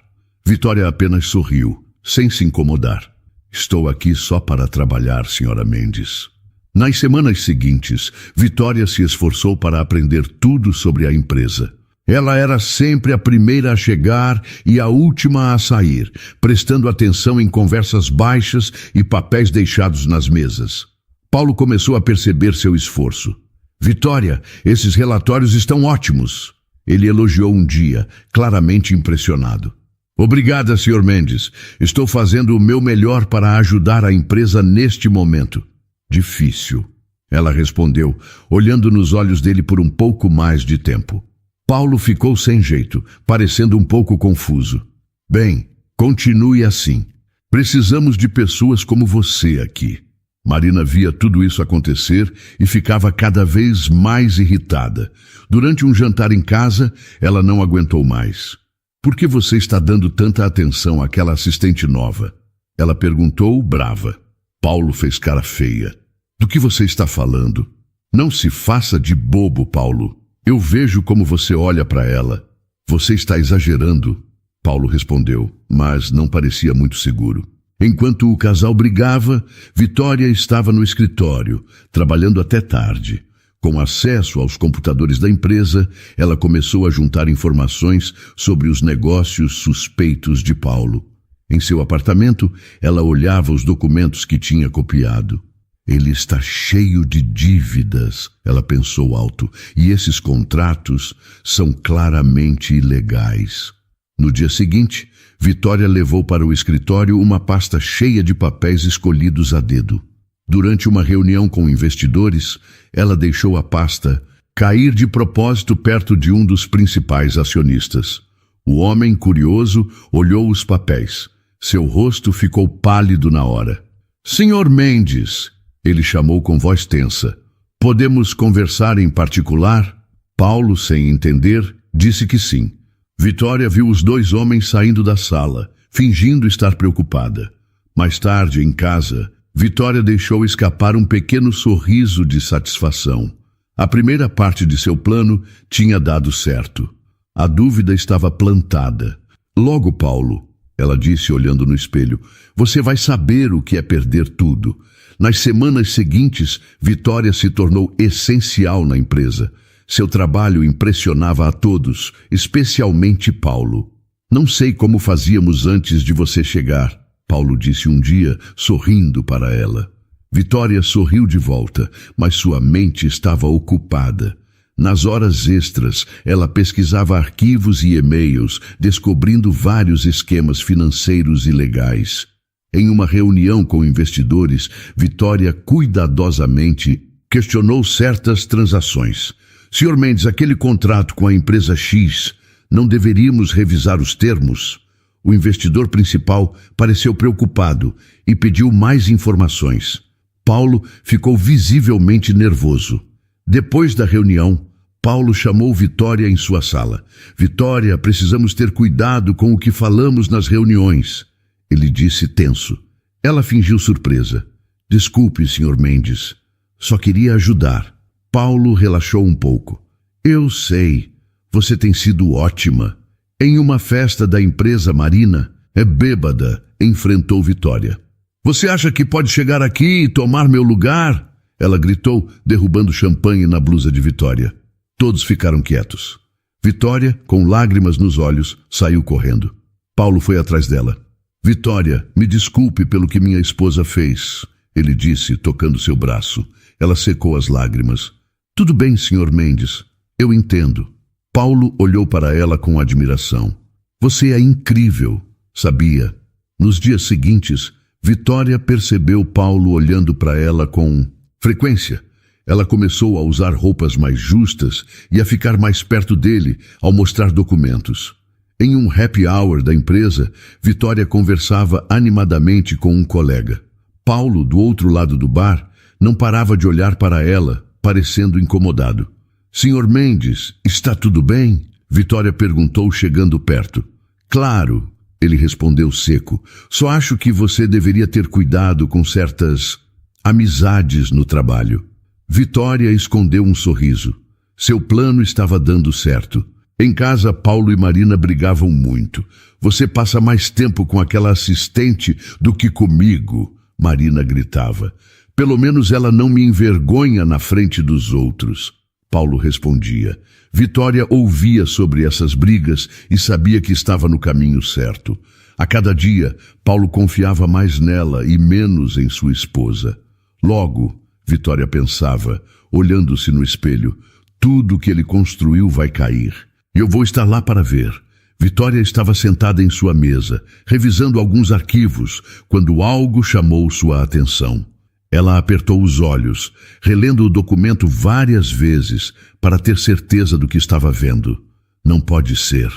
Vitória apenas sorriu, sem se incomodar. Estou aqui só para trabalhar, senhora Mendes. Nas semanas seguintes, Vitória se esforçou para aprender tudo sobre a empresa. Ela era sempre a primeira a chegar e a última a sair, prestando atenção em conversas baixas e papéis deixados nas mesas. Paulo começou a perceber seu esforço. Vitória, esses relatórios estão ótimos. Ele elogiou um dia, claramente impressionado. Obrigada, Sr. Mendes. Estou fazendo o meu melhor para ajudar a empresa neste momento. Difícil, ela respondeu, olhando nos olhos dele por um pouco mais de tempo. Paulo ficou sem jeito, parecendo um pouco confuso. Bem, continue assim. Precisamos de pessoas como você aqui. Marina via tudo isso acontecer e ficava cada vez mais irritada. Durante um jantar em casa, ela não aguentou mais. Por que você está dando tanta atenção àquela assistente nova? Ela perguntou, brava. Paulo fez cara feia. Do que você está falando? Não se faça de bobo, Paulo. Eu vejo como você olha para ela. Você está exagerando, Paulo respondeu, mas não parecia muito seguro. Enquanto o casal brigava, Vitória estava no escritório, trabalhando até tarde. Com acesso aos computadores da empresa, ela começou a juntar informações sobre os negócios suspeitos de Paulo. Em seu apartamento, ela olhava os documentos que tinha copiado. Ele está cheio de dívidas, ela pensou alto, e esses contratos são claramente ilegais. No dia seguinte, Vitória levou para o escritório uma pasta cheia de papéis escolhidos a dedo. Durante uma reunião com investidores, ela deixou a pasta cair de propósito perto de um dos principais acionistas. O homem, curioso, olhou os papéis. Seu rosto ficou pálido na hora. Senhor Mendes, ele chamou com voz tensa. Podemos conversar em particular? Paulo, sem entender, disse que sim. Vitória viu os dois homens saindo da sala, fingindo estar preocupada. Mais tarde, em casa, Vitória deixou escapar um pequeno sorriso de satisfação. A primeira parte de seu plano tinha dado certo. A dúvida estava plantada. Logo, Paulo, ela disse olhando no espelho, você vai saber o que é perder tudo. Nas semanas seguintes, Vitória se tornou essencial na empresa. Seu trabalho impressionava a todos, especialmente Paulo. Não sei como fazíamos antes de você chegar, Paulo disse um dia, sorrindo para ela. Vitória sorriu de volta, mas sua mente estava ocupada. Nas horas extras, ela pesquisava arquivos e e-mails, descobrindo vários esquemas financeiros ilegais. Em uma reunião com investidores, Vitória cuidadosamente questionou certas transações. Sr. Mendes, aquele contrato com a empresa X, não deveríamos revisar os termos? O investidor principal pareceu preocupado e pediu mais informações. Paulo ficou visivelmente nervoso. Depois da reunião, Paulo chamou Vitória em sua sala. Vitória, precisamos ter cuidado com o que falamos nas reuniões. Ele disse tenso. Ela fingiu surpresa. Desculpe, Sr. Mendes. Só queria ajudar. Paulo relaxou um pouco. Eu sei, você tem sido ótima. Em uma festa da empresa Marina, bêbada, enfrentou Vitória. Você acha que pode chegar aqui e tomar meu lugar? Ela gritou, derrubando champanhe na blusa de Vitória. Todos ficaram quietos. Vitória, com lágrimas nos olhos, saiu correndo. Paulo foi atrás dela. Vitória, me desculpe pelo que minha esposa fez, ele disse, tocando seu braço. Ela secou as lágrimas. Tudo bem, Sr. Mendes, eu entendo. Paulo olhou para ela com admiração. Você é incrível, sabia? Nos dias seguintes, Vitória percebeu Paulo olhando para ela com frequência. Ela começou a usar roupas mais justas e a ficar mais perto dele ao mostrar documentos. Em um happy hour da empresa, Vitória conversava animadamente com um colega. Paulo, do outro lado do bar, Não parava de olhar para ela, parecendo incomodado. Sr. Mendes, está tudo bem? Vitória perguntou, chegando perto. Claro, ele respondeu seco. Só acho que você deveria ter cuidado com certas amizades no trabalho. Vitória escondeu um sorriso. Seu plano estava dando certo. Em casa, Paulo e Marina brigavam muito. Você passa mais tempo com aquela assistente do que comigo, Marina gritava. Pelo menos ela não me envergonha na frente dos outros. Paulo respondia. Vitória ouvia sobre essas brigas e sabia que estava no caminho certo. A cada dia, Paulo confiava mais nela e menos em sua esposa. Logo, Vitória pensava, olhando-se no espelho, tudo que ele construiu vai cair. Eu vou estar lá para ver. Vitória estava sentada em sua mesa, revisando alguns arquivos, quando algo chamou sua atenção. Ela apertou os olhos, relendo o documento várias vezes, para ter certeza do que estava vendo. Não pode ser,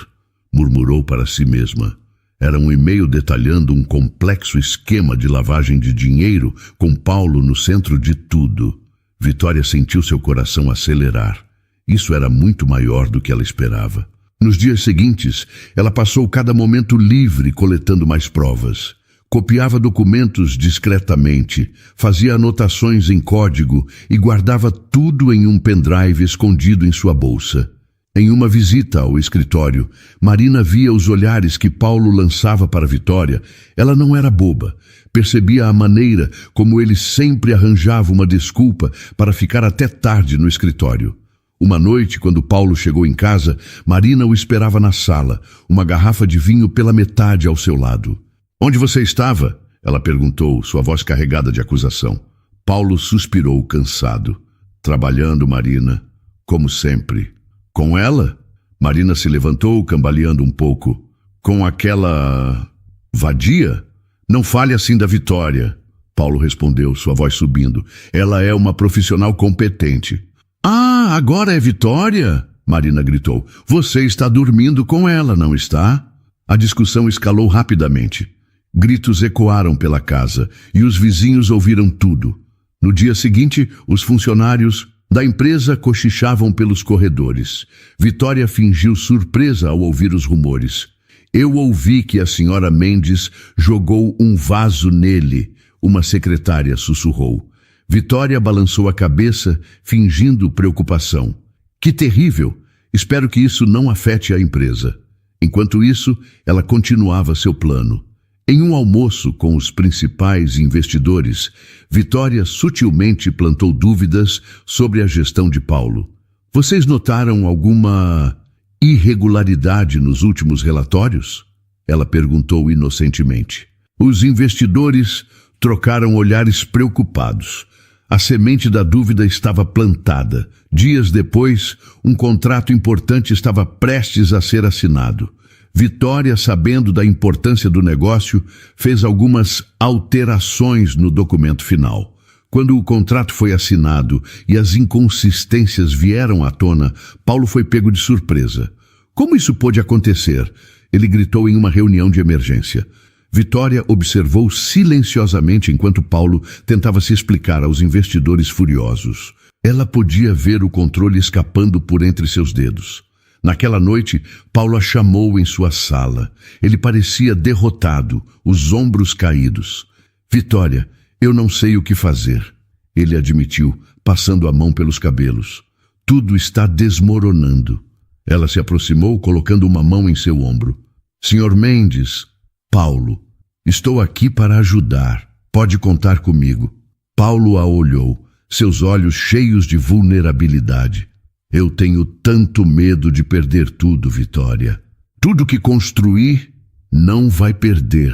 murmurou para si mesma. Era um e-mail detalhando um complexo esquema de lavagem de dinheiro, com Paulo no centro de tudo. Vitória sentiu seu coração acelerar. Isso era muito maior do que ela esperava. Nos dias seguintes, ela passou cada momento livre coletando mais provas. Copiava documentos discretamente, fazia anotações em código e guardava tudo em um pendrive escondido em sua bolsa. Em uma visita ao escritório, Marina via os olhares que Paulo lançava para Vitória. Ela não era boba. Percebia a maneira como ele sempre arranjava uma desculpa para ficar até tarde no escritório. Uma noite, quando Paulo chegou em casa, Marina o esperava na sala, uma garrafa de vinho pela metade ao seu lado. Onde você estava? Ela perguntou, sua voz carregada de acusação. Paulo suspirou, cansado. Trabalhando, Marina, como sempre. Com ela? Marina se levantou, cambaleando um pouco. Com aquela vadia? Não fale assim da Vitória. Paulo respondeu, sua voz subindo. Ela é uma profissional competente. Ah, agora é Vitória? Marina gritou. Você está dormindo com ela, não está? A discussão escalou rapidamente. Gritos ecoaram pela casa e os vizinhos ouviram tudo. No dia seguinte, os funcionários da empresa cochichavam pelos corredores. Vitória fingiu surpresa ao ouvir os rumores. Eu ouvi que a senhora Mendes jogou um vaso nele, uma secretária sussurrou. Vitória balançou a cabeça, fingindo preocupação. Que terrível! Espero que isso não afete a empresa. Enquanto isso, ela continuava seu plano. Em um almoço com os principais investidores, Vitória sutilmente plantou dúvidas sobre a gestão de Paulo. Vocês notaram alguma irregularidade nos últimos relatórios? Ela perguntou inocentemente. Os investidores trocaram olhares preocupados. A semente da dúvida estava plantada. Dias depois, um contrato importante estava prestes a ser assinado. Vitória, sabendo da importância do negócio, fez algumas alterações no documento final. Quando o contrato foi assinado e as inconsistências vieram à tona, Paulo foi pego de surpresa. Como isso pôde acontecer? Ele gritou em uma reunião de emergência. Vitória observou silenciosamente enquanto Paulo tentava se explicar aos investidores furiosos. Ela podia ver o controle escapando por entre seus dedos. Naquela noite, Paulo a chamou em sua sala. Ele parecia derrotado, os ombros caídos. Vitória, eu não sei o que fazer, ele admitiu, passando a mão pelos cabelos. Tudo está desmoronando. Ela se aproximou, colocando uma mão em seu ombro. Sr. Mendes, Paulo, estou aqui para ajudar. Pode contar comigo. Paulo a olhou, seus olhos cheios de vulnerabilidade. Eu tenho tanto medo de perder tudo, Vitória. Tudo que construí não vai perder.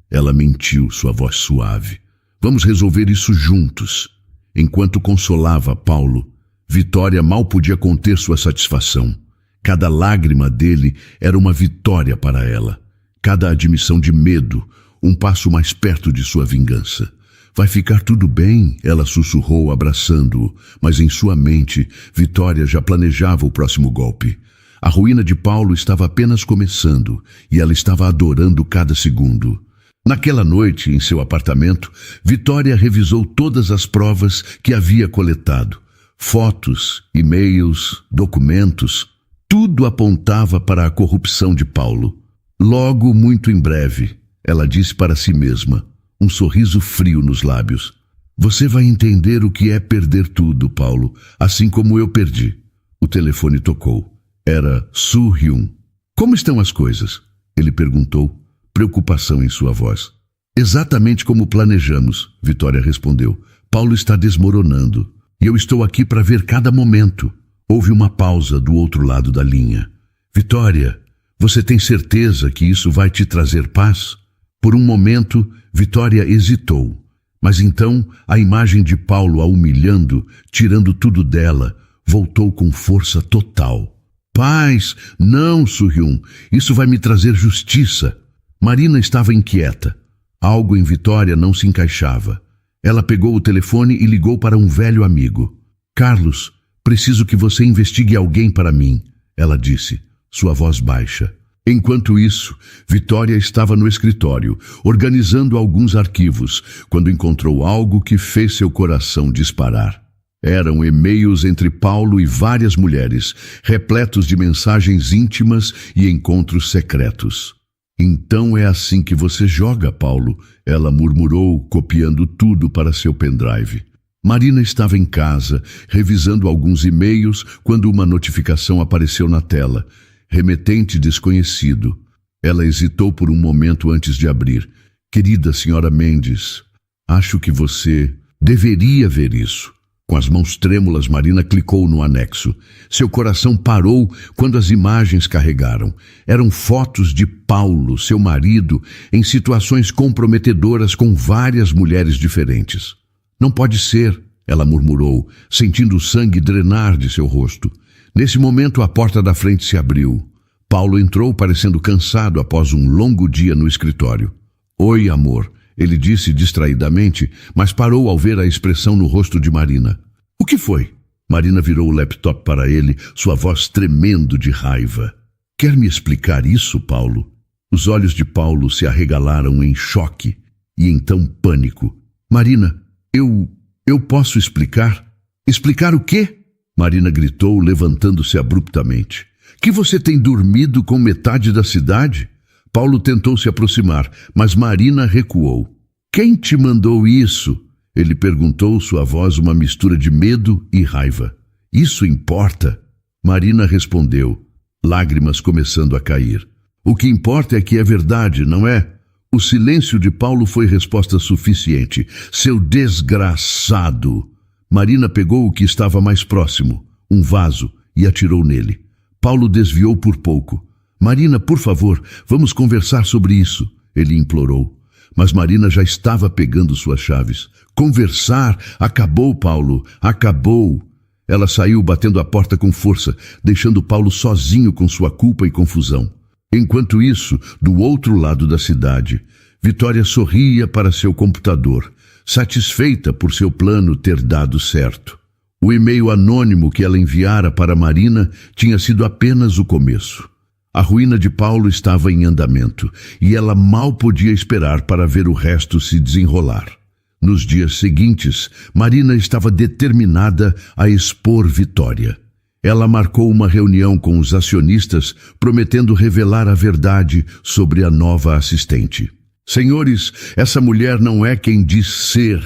Ela mentiu, sua voz suave. Vamos resolver isso juntos. Enquanto consolava Paulo, Vitória mal podia conter sua satisfação. Cada lágrima dele era uma vitória para ela. Cada admissão de medo, um passo mais perto de sua vingança. Vai ficar tudo bem, ela sussurrou, abraçando-o, mas em sua mente, Vitória já planejava o próximo golpe. A ruína de Paulo estava apenas começando, e ela estava adorando cada segundo. Naquela noite, em seu apartamento, Vitória revisou todas as provas que havia coletado. Fotos, e-mails, documentos, tudo apontava para a corrupção de Paulo. Logo, muito em breve, ela disse para si mesma, um sorriso frio nos lábios: "Você vai entender o que é perder tudo, Paulo, assim como eu perdi." O telefone tocou. Era Soo-hyun. "Como estão as coisas?" ele perguntou, preocupação em sua voz. "Exatamente como planejamos," Vitória respondeu. "Paulo está desmoronando, e eu estou aqui para ver cada momento." Houve uma pausa do outro lado da linha. "Vitória, você tem certeza que isso vai te trazer paz?" Por um momento, Vitória hesitou, mas então a imagem de Paulo a humilhando, tirando tudo dela, voltou com força total. "Paz, não, Soo-hyun, isso vai me trazer justiça." Marina estava inquieta. Algo em Vitória não se encaixava. Ela pegou o telefone e ligou para um velho amigo. "Carlos, preciso que você investigue alguém para mim," ela disse, sua voz baixa. Enquanto isso, Vitória estava no escritório, organizando alguns arquivos, quando encontrou algo que fez seu coração disparar. Eram e-mails entre Paulo e várias mulheres, repletos de mensagens íntimas e encontros secretos. "Então é assim que você joga, Paulo," ela murmurou, copiando tudo para seu pendrive. Marina estava em casa, revisando alguns e-mails, quando uma notificação apareceu na tela. Remetente desconhecido. Ela hesitou por um momento antes de abrir. "Querida senhora Mendes, acho que você deveria ver isso." Com as mãos trêmulas, Marina clicou no anexo. Seu coração parou quando as imagens carregaram. Eram fotos de Paulo, seu marido, em situações comprometedoras com várias mulheres diferentes. "Não pode ser," ela murmurou, sentindo o sangue drenar de seu rosto. Nesse momento, a porta da frente se abriu. Paulo entrou parecendo cansado após um longo dia no escritório. "Oi, amor," ele disse distraidamente, mas parou ao ver a expressão no rosto de Marina. "O que foi?" Marina virou o laptop para ele, sua voz tremendo de raiva. "Quer me explicar isso, Paulo?" Os olhos de Paulo se arregalaram em choque e então pânico. "Marina, eu posso explicar?" "Explicar o quê?" Marina gritou, levantando-se abruptamente. "Que você tem dormido com metade da cidade?" Paulo tentou se aproximar, mas Marina recuou. "Quem te mandou isso?" ele perguntou, sua voz uma mistura de medo e raiva. "Isso importa?" Marina respondeu, lágrimas começando a cair. "O que importa é que é verdade, não é?" O silêncio de Paulo foi resposta suficiente. "Seu desgraçado!" Marina pegou o que estava mais próximo, um vaso, e atirou nele. Paulo desviou por pouco. "Marina, por favor, vamos conversar sobre isso," ele implorou. Mas Marina já estava pegando suas chaves. "Conversar? Acabou, Paulo, acabou." Ela saiu batendo a porta com força, deixando Paulo sozinho com sua culpa e confusão. Enquanto isso, do outro lado da cidade, Vitória sorria para seu computador, satisfeita por seu plano ter dado certo. O e-mail anônimo que ela enviara para Marina tinha sido apenas o começo. A ruína de Paulo estava em andamento, e ela mal podia esperar para ver o resto se desenrolar. Nos dias seguintes, Marina estava determinada a expor Vitória. Ela marcou uma reunião com os acionistas, prometendo revelar a verdade sobre a nova assistente. "Senhores, essa mulher não é quem diz ser,"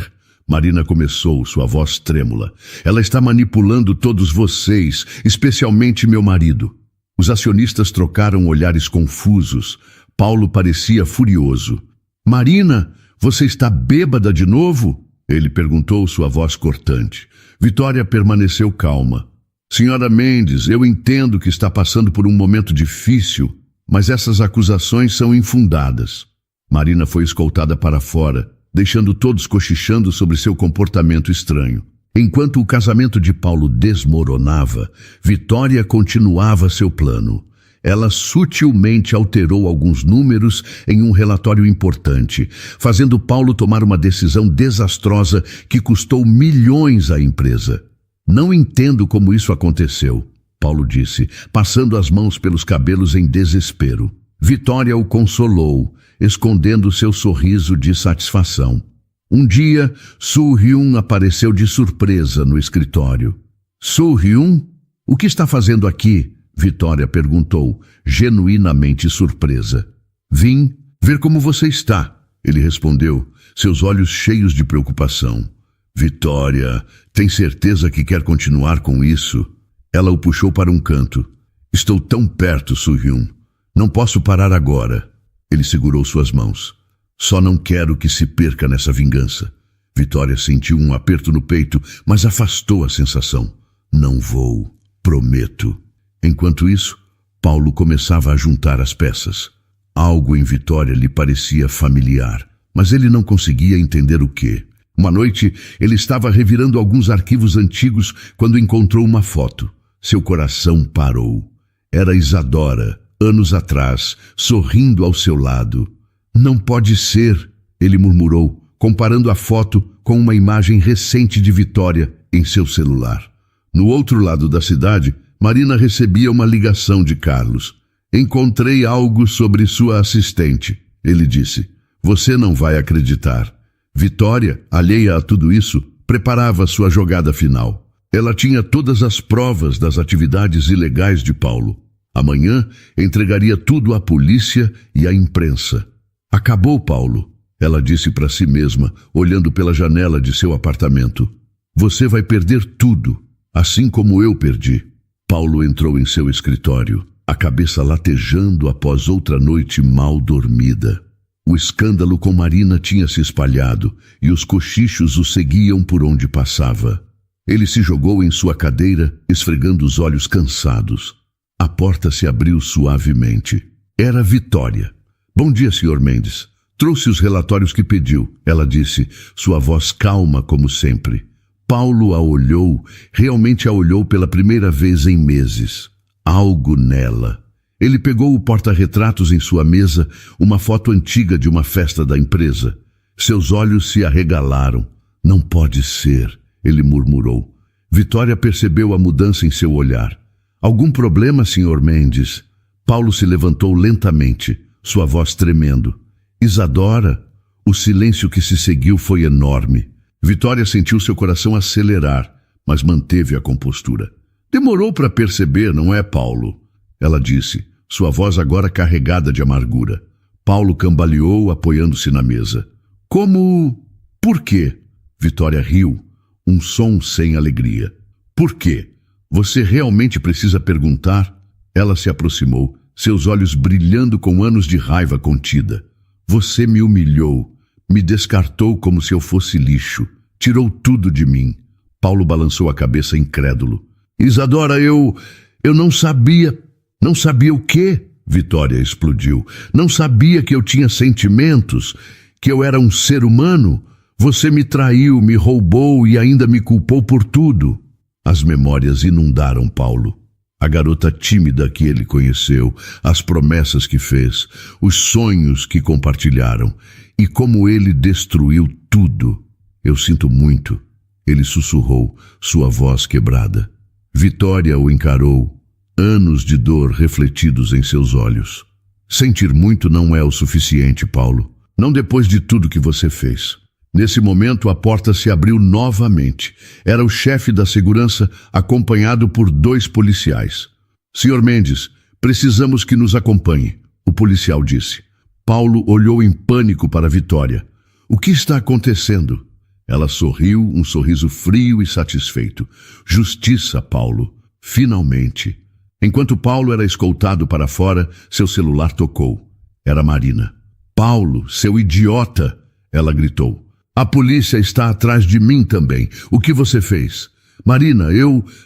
Marina começou, sua voz trêmula. "Ela está manipulando todos vocês, especialmente meu marido." Os acionistas trocaram olhares confusos. Paulo parecia furioso. "Marina, você está bêbada de novo?" ele perguntou, sua voz cortante. Vitória permaneceu calma. "Senhora Mendes, eu entendo que está passando por um momento difícil, mas essas acusações são infundadas." Marina foi escoltada para fora, deixando todos cochichando sobre seu comportamento estranho. Enquanto o casamento de Paulo desmoronava, Vitória continuava seu plano. Ela sutilmente alterou alguns números em um relatório importante, fazendo Paulo tomar uma decisão desastrosa que custou milhões à empresa. "Não entendo como isso aconteceu," Paulo disse, passando as mãos pelos cabelos em desespero. Vitória o consolou, escondendo seu sorriso de satisfação. Um dia, Soo-hyun apareceu de surpresa no escritório. Soo-hyun? O que está fazendo aqui? Vitória perguntou, genuinamente surpresa. Vim ver como você está, ele respondeu, seus olhos cheios de preocupação. Vitória, tem certeza que quer continuar com isso? Ela o puxou para um canto. Estou tão perto, Soo-hyun. Não posso parar agora. Ele segurou suas mãos. Só não quero que se perca nessa vingança. Vitória sentiu um aperto no peito, mas afastou a sensação. Não vou, prometo. Enquanto isso, Paulo começava a juntar as peças. Algo em Vitória lhe parecia familiar, mas ele não conseguia entender o quê. Uma noite, ele estava revirando alguns arquivos antigos quando encontrou uma foto. Seu coração parou. Era Isadora, anos atrás, sorrindo ao seu lado. Não pode ser, ele murmurou, comparando a foto com uma imagem recente de Vitória em seu celular. No outro lado da cidade, Marina recebia uma ligação de Carlos. Encontrei algo sobre sua assistente, ele disse. Você não vai acreditar. Vitória, alheia a tudo isso, preparava sua jogada final. Ela tinha todas as provas das atividades ilegais de Paulo. Amanhã entregaria tudo à polícia e à imprensa. Acabou, Paulo, ela disse para si mesma, olhando pela janela de seu apartamento. Você vai perder tudo, assim como eu perdi. Paulo entrou em seu escritório, a cabeça latejando após outra noite mal dormida. O escândalo com Marina tinha se espalhado e os cochichos o seguiam por onde passava. Ele se jogou em sua cadeira, esfregando os olhos cansados. A porta se abriu suavemente. Era Vitória. Bom dia, Sr. Mendes. Trouxe os relatórios que pediu, ela disse, sua voz calma como sempre. Paulo a olhou, realmente a olhou pela primeira vez em meses. Algo nela. Ele pegou o porta-retratos em sua mesa, uma foto antiga de uma festa da empresa. Seus olhos se arregalaram. Não pode ser, ele murmurou. Vitória percebeu a mudança em seu olhar. Algum problema, Sr. Mendes? Paulo se levantou lentamente, sua voz tremendo. Isadora? O silêncio que se seguiu foi enorme. Vitória sentiu seu coração acelerar, mas manteve a compostura. Demorou para perceber, não é, Paulo? Ela disse, sua voz agora carregada de amargura. Paulo cambaleou, apoiando-se na mesa. Como? Por quê? Vitória riu, um som sem alegria. Por quê? Você realmente precisa perguntar? Ela se aproximou, seus olhos brilhando com anos de raiva contida. Você me humilhou, me descartou como se eu fosse lixo, tirou tudo de mim. Paulo balançou a cabeça incrédulo. Isadora, eu não sabia... Não sabia o quê? Vitória explodiu. Não sabia que eu tinha sentimentos, que eu era um ser humano? Você me traiu, me roubou e ainda me culpou por tudo. As memórias inundaram Paulo. A garota tímida que ele conheceu, as promessas que fez, os sonhos que compartilharam e como ele destruiu tudo. Eu sinto muito, ele sussurrou, sua voz quebrada. Vitória o encarou. Anos de dor refletidos em seus olhos. Sentir muito não é o suficiente, Paulo. Não depois de tudo que você fez. Nesse momento, a porta se abriu novamente. Era o chefe da segurança, acompanhado por 2 policiais. Sr. Mendes, precisamos que nos acompanhe, o policial disse. Paulo olhou em pânico para Vitória. O que está acontecendo? Ela sorriu, um sorriso frio e satisfeito. Justiça, Paulo. Finalmente. Enquanto Paulo era escoltado para fora, seu celular tocou. Era Marina. Paulo, seu idiota! Ela gritou. A polícia está atrás de mim também. O que você fez? Marina,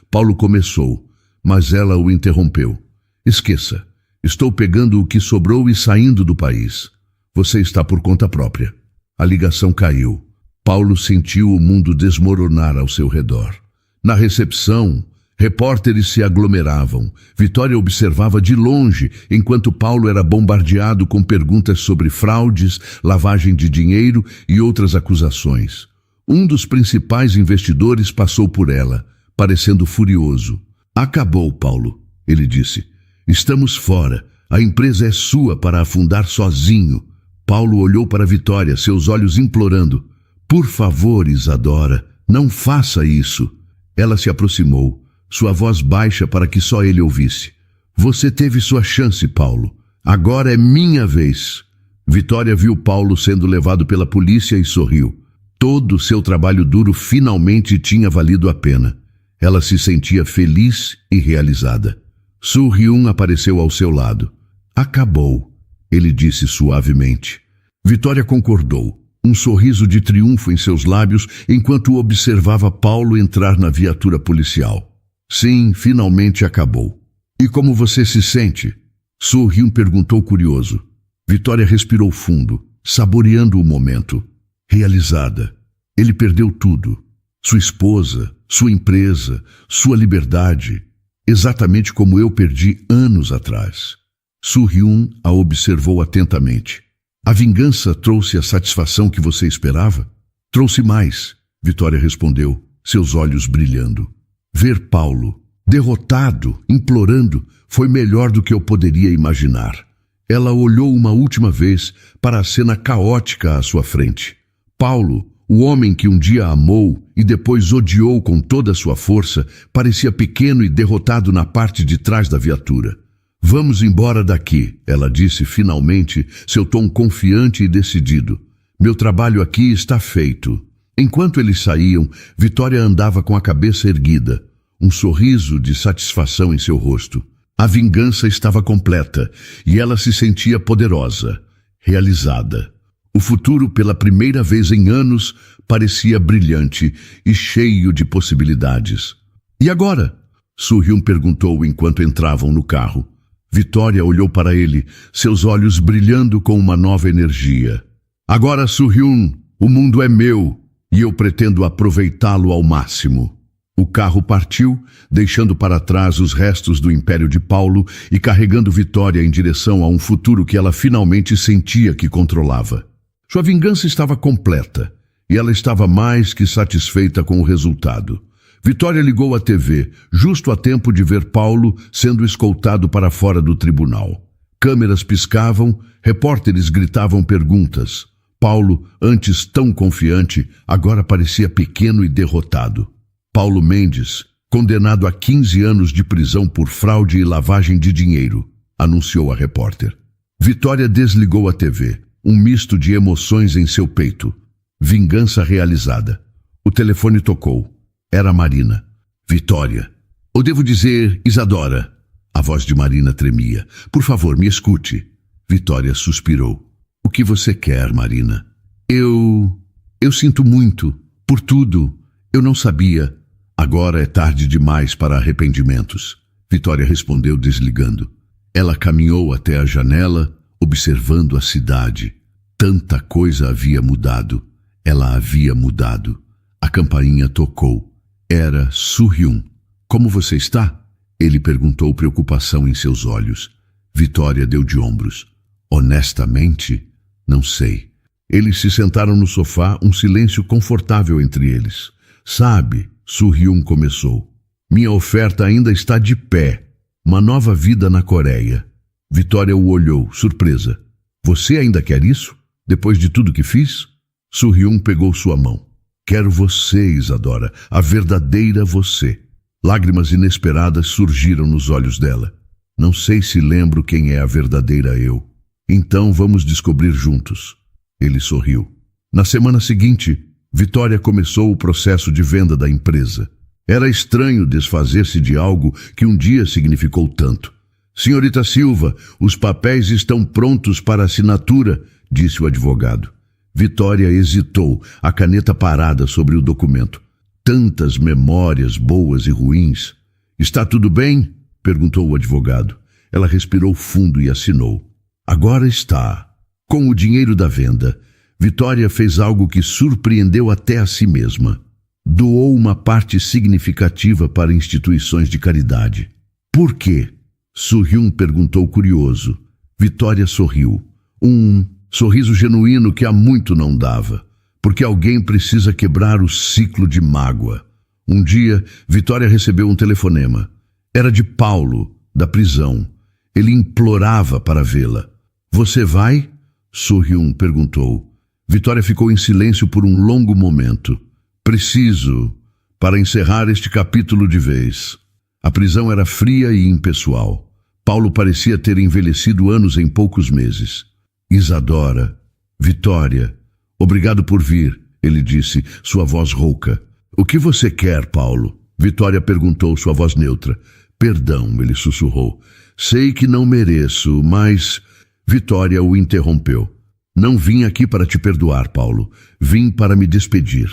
Paulo começou, mas ela o interrompeu. Esqueça. Estou pegando o que sobrou e saindo do país. Você está por conta própria. A ligação caiu. Paulo sentiu o mundo desmoronar ao seu redor. Na recepção, repórteres se aglomeravam. Vitória observava de longe, enquanto Paulo era bombardeado com perguntas sobre fraudes, lavagem de dinheiro e outras acusações. Um dos principais investidores passou por ela, parecendo furioso. Acabou, Paulo, ele disse. Estamos fora. A empresa é sua para afundar sozinho. Paulo olhou para Vitória, seus olhos implorando. Por favor, Isadora, não faça isso. Ela se aproximou, sua voz baixa para que só ele ouvisse. Você teve sua chance, Paulo. Agora é minha vez. Vitória viu Paulo sendo levado pela polícia e sorriu. Todo o seu trabalho duro finalmente tinha valido a pena. Ela se sentia feliz e realizada. Soo-hyun apareceu ao seu lado. Acabou, ele disse suavemente. Vitória concordou, um sorriso de triunfo em seus lábios enquanto observava Paulo entrar na viatura policial. Sim, finalmente acabou. E como você se sente? Soo-hyun perguntou curioso. Vitória respirou fundo, saboreando o momento. Realizada. Ele perdeu tudo. Sua esposa, sua empresa, sua liberdade. Exatamente como eu perdi anos atrás. Soo-hyun a observou atentamente. A vingança trouxe a satisfação que você esperava? Trouxe mais, Vitória respondeu, seus olhos brilhando. Ver Paulo, derrotado, implorando, foi melhor do que eu poderia imaginar. Ela olhou uma última vez para a cena caótica à sua frente. Paulo, o homem que um dia amou e depois odiou com toda a sua força, parecia pequeno e derrotado na parte de trás da viatura. Vamos embora daqui, ela disse finalmente, seu tom confiante e decidido. Meu trabalho aqui está feito. Enquanto eles saíam, Vitória andava com a cabeça erguida, um sorriso de satisfação em seu rosto. A vingança estava completa e ela se sentia poderosa, realizada. O futuro, pela primeira vez em anos, parecia brilhante e cheio de possibilidades. E agora? Soo-hyun perguntou enquanto entravam no carro. Vitória olhou para ele, seus olhos brilhando com uma nova energia. Agora, Soo-hyun, o mundo é meu e eu pretendo aproveitá-lo ao máximo. O carro partiu, deixando para trás os restos do império de Paulo e carregando Vitória em direção a um futuro que ela finalmente sentia que controlava. Sua vingança estava completa e ela estava mais que satisfeita com o resultado. Vitória ligou a TV, justo a tempo de ver Paulo sendo escoltado para fora do tribunal. Câmeras piscavam, repórteres gritavam perguntas. Paulo, antes tão confiante, agora parecia pequeno e derrotado. Paulo Mendes, condenado a 15 anos de prisão por fraude e lavagem de dinheiro, anunciou a repórter. Vitória desligou a TV, um misto de emoções em seu peito. Vingança realizada. O telefone tocou. Era Marina. Vitória. Ou devo dizer, Isadora. A voz de Marina tremia. Por favor, me escute. Vitória suspirou. O que você quer, Marina? Eu sinto muito. Por tudo. Eu não sabia. Agora é tarde demais para arrependimentos. Vitória respondeu desligando. Ela caminhou até a janela, observando a cidade. Tanta coisa havia mudado. Ela havia mudado. A campainha tocou. Era Soo-hyun. Como você está? Ele perguntou, preocupação em seus olhos. Vitória deu de ombros. Honestamente, não sei. Eles se sentaram no sofá, um silêncio confortável entre eles. Sabe, Soo-hyun começou. Minha oferta ainda está de pé. Uma nova vida na Coreia. Vitória o olhou, surpresa. Você ainda quer isso? Depois de tudo que fiz? Soo-hyun pegou sua mão. Quero você, Isadora, a verdadeira você. Lágrimas inesperadas surgiram nos olhos dela. Não sei se lembro quem é a verdadeira eu. Então vamos descobrir juntos. Ele sorriu. Na semana seguinte, Vitória começou o processo de venda da empresa. Era estranho desfazer-se de algo que um dia significou tanto. Senhorita Silva, os papéis estão prontos para assinatura, disse o advogado. Vitória hesitou, a caneta parada sobre o documento. Tantas memórias boas e ruins. Está tudo bem? Perguntou o advogado. Ela respirou fundo e assinou. Agora está. Com o dinheiro da venda, Vitória fez algo que surpreendeu até a si mesma. Doou uma parte significativa para instituições de caridade. Por quê? Soo-hyun perguntou curioso. Vitória sorriu. Um sorriso genuíno que há muito não dava. Porque alguém precisa quebrar o ciclo de mágoa. Um dia, Vitória recebeu um telefonema. Era de Paulo, da prisão. Ele implorava para vê-la. Você vai? Soo-hyun perguntou. Vitória ficou em silêncio por um longo momento. Preciso, para encerrar este capítulo de vez. A prisão era fria e impessoal. Paulo parecia ter envelhecido anos em poucos meses. Isadora, Vitória, obrigado por vir, ele disse, sua voz rouca. O que você quer, Paulo? Vitória perguntou, sua voz neutra. Perdão, ele sussurrou. Sei que não mereço, mas... Vitória o interrompeu. Não vim aqui para te perdoar, Paulo. Vim para me despedir.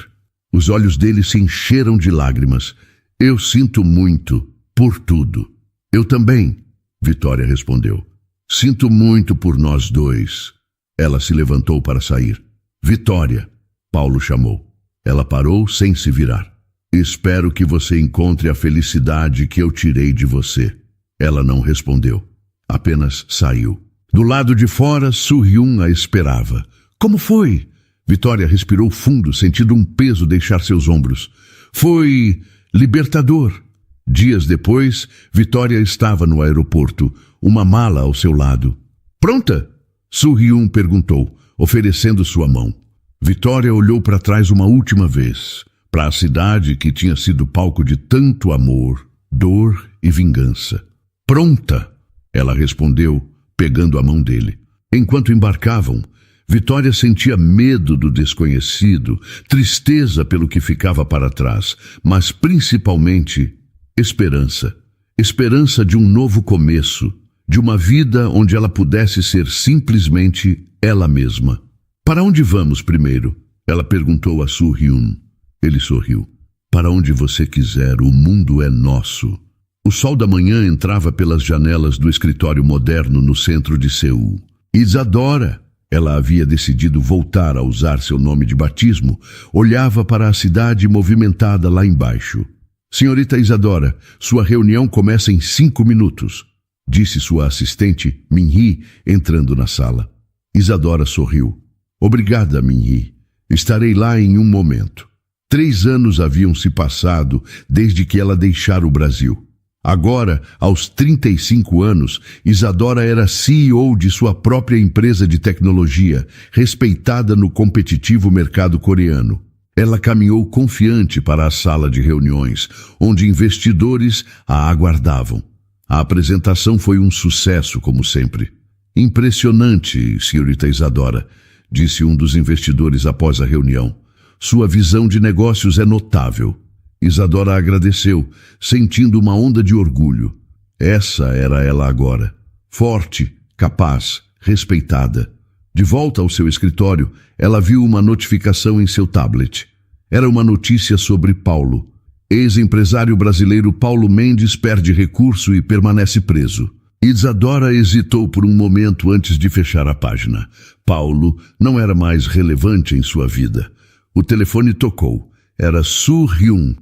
Os olhos dele se encheram de lágrimas. Eu sinto muito por tudo. Eu também, Vitória respondeu. Sinto muito por nós dois. Ela se levantou para sair. Vitória, Paulo chamou. Ela parou sem se virar. Espero que você encontre a felicidade que eu tirei de você. Ela não respondeu. Apenas saiu. Do lado de fora, Soo-hyun a esperava. Como foi? Vitória respirou fundo, sentindo um peso deixar seus ombros. Foi libertador. Dias depois, Vitória estava no aeroporto, uma mala ao seu lado. Pronta? Soo-hyun perguntou, oferecendo sua mão. Vitória olhou para trás uma última vez, para a cidade que tinha sido palco de tanto amor, dor e vingança. Pronta, ela respondeu, pegando a mão dele. Enquanto embarcavam, Vitória sentia medo do desconhecido, tristeza pelo que ficava para trás, mas principalmente esperança. Esperança de um novo começo, de uma vida onde ela pudesse ser simplesmente ela mesma. Para onde vamos primeiro? Ela perguntou a Soo-hyun. Ele sorriu. Para onde você quiser, o mundo é nosso. O sol da manhã entrava pelas janelas do escritório moderno no centro de Seul. Isadora, ela havia decidido voltar a usar seu nome de batismo, olhava para a cidade movimentada lá embaixo. Senhorita Isadora, sua reunião começa em 5 minutos, disse sua assistente, Min-hee, entrando na sala. Isadora sorriu. Obrigada, Min-hee. Estarei lá em um momento. 3 anos haviam se passado desde que ela deixara o Brasil. Agora, aos 35 anos, Isadora era CEO de sua própria empresa de tecnologia, respeitada no competitivo mercado coreano. Ela caminhou confiante para a sala de reuniões, onde investidores a aguardavam. A apresentação foi um sucesso, como sempre. Impressionante, senhorita Isadora, disse um dos investidores após a reunião. Sua visão de negócios é notável. Isadora agradeceu, sentindo uma onda de orgulho. Essa era ela agora. Forte, capaz, respeitada. De volta ao seu escritório, ela viu uma notificação em seu tablet. Era uma notícia sobre Paulo. Ex-empresário brasileiro Paulo Mendes perde recurso e permanece preso. Isadora hesitou por um momento antes de fechar a página. Paulo não era mais relevante em sua vida. O telefone tocou. Era Soo-hyun.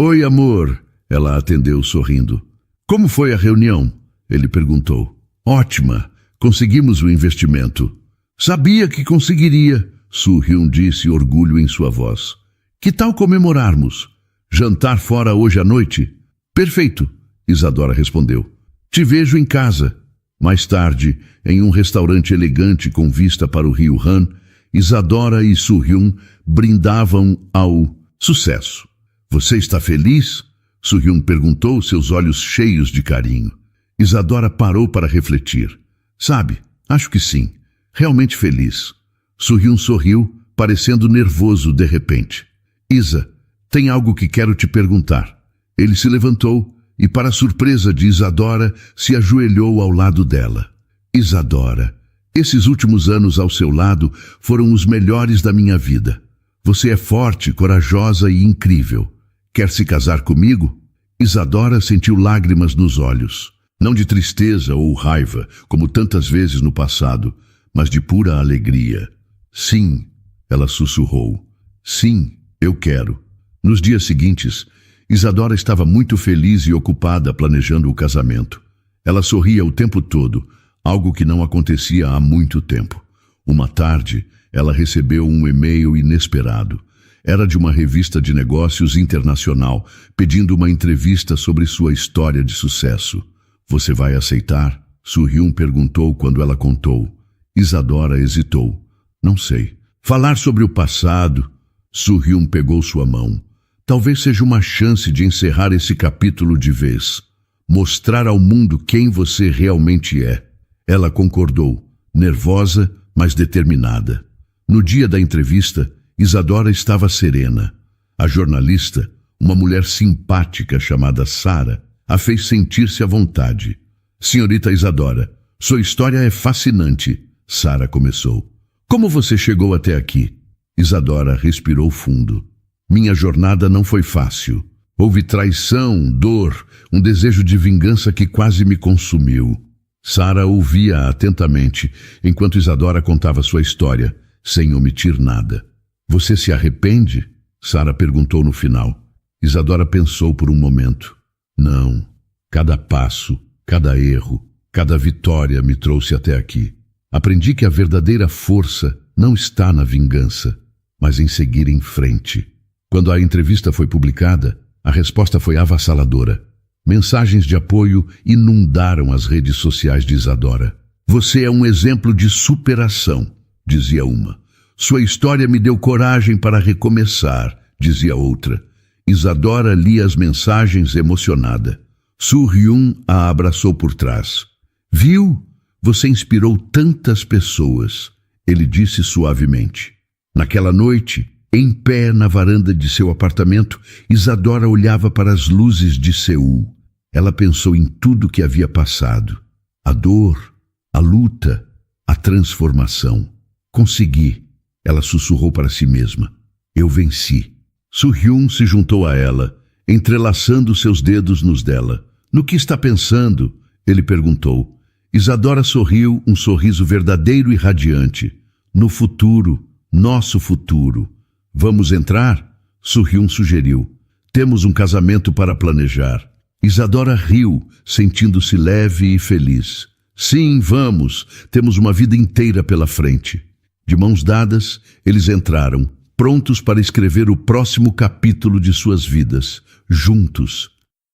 Oi, amor, ela atendeu sorrindo. Como foi a reunião? Ele perguntou. Ótima, conseguimos o investimento. Sabia que conseguiria, Soo-hyun disse, orgulho em sua voz. Que tal comemorarmos? Jantar fora hoje à noite? Perfeito, Isadora respondeu. Te vejo em casa. Mais tarde, em um restaurante elegante com vista para o rio Han, Isadora e Soo-hyun brindavam ao sucesso. Você está feliz? Soo-hyun perguntou, seus olhos cheios de carinho. Isadora parou para refletir. Sabe, acho que sim. Realmente feliz. Soo-hyun sorriu, parecendo nervoso de repente. Isa, tem algo que quero te perguntar. Ele se levantou e, para a surpresa de Isadora, se ajoelhou ao lado dela. Isadora, esses últimos anos ao seu lado foram os melhores da minha vida. Você é forte, corajosa e incrível. Quer se casar comigo? Isadora sentiu lágrimas nos olhos. Não de tristeza ou raiva, como tantas vezes no passado, mas de pura alegria. Sim, ela sussurrou. Sim, eu quero. Nos dias seguintes, Isadora estava muito feliz e ocupada planejando o casamento. Ela sorria o tempo todo, algo que não acontecia há muito tempo. Uma tarde, ela recebeu um e-mail inesperado. Era de uma revista de negócios internacional, pedindo uma entrevista sobre sua história de sucesso. Você vai aceitar? Soo-hyun perguntou quando ela contou. Isadora hesitou. Não sei. Falar sobre o passado. Soo-hyun pegou sua mão. Talvez seja uma chance de encerrar esse capítulo de vez. Mostrar ao mundo quem você realmente é. Ela concordou, nervosa, mas determinada. No dia da entrevista, Isadora estava serena. A jornalista, uma mulher simpática chamada Sara, a fez sentir-se à vontade. Senhorita Isadora, sua história é fascinante, Sara começou. Como você chegou até aqui? Isadora respirou fundo. Minha jornada não foi fácil. Houve traição, dor, um desejo de vingança que quase me consumiu. Sara ouvia atentamente, enquanto Isadora contava sua história, sem omitir nada. Você se arrepende? Sara perguntou no final. Isadora pensou por um momento. Não. Cada passo, cada erro, cada vitória me trouxe até aqui. Aprendi que a verdadeira força não está na vingança, mas em seguir em frente. Quando a entrevista foi publicada, a resposta foi avassaladora. Mensagens de apoio inundaram as redes sociais de Isadora. Você é um exemplo de superação, dizia uma. Sua história me deu coragem para recomeçar, dizia outra. Isadora lia as mensagens emocionada. Soo-hyun a abraçou por trás. Viu? Você inspirou tantas pessoas, ele disse suavemente. Naquela noite, em pé na varanda de seu apartamento, Isadora olhava para as luzes de Seul. Ela pensou em tudo que havia passado. A dor, a luta, a transformação. Consegui, ela sussurrou para si mesma. Eu venci. Soo-hyun se juntou a ela, entrelaçando seus dedos nos dela. No que está pensando? Ele perguntou. Isadora sorriu, um sorriso verdadeiro e radiante. No futuro, nosso futuro. Vamos entrar? Soo-hyun sugeriu. Temos um casamento para planejar. Isadora riu, sentindo-se leve e feliz. Sim, vamos. Temos uma vida inteira pela frente. De mãos dadas, eles entraram, prontos para escrever o próximo capítulo de suas vidas, juntos.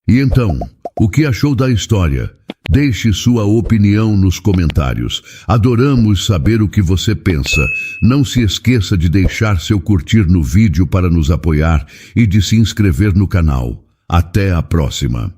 E então, o que achou da história? Deixe sua opinião nos comentários. Adoramos saber o que você pensa. Não se esqueça de deixar seu curtir no vídeo para nos apoiar e de se inscrever no canal. Até a próxima!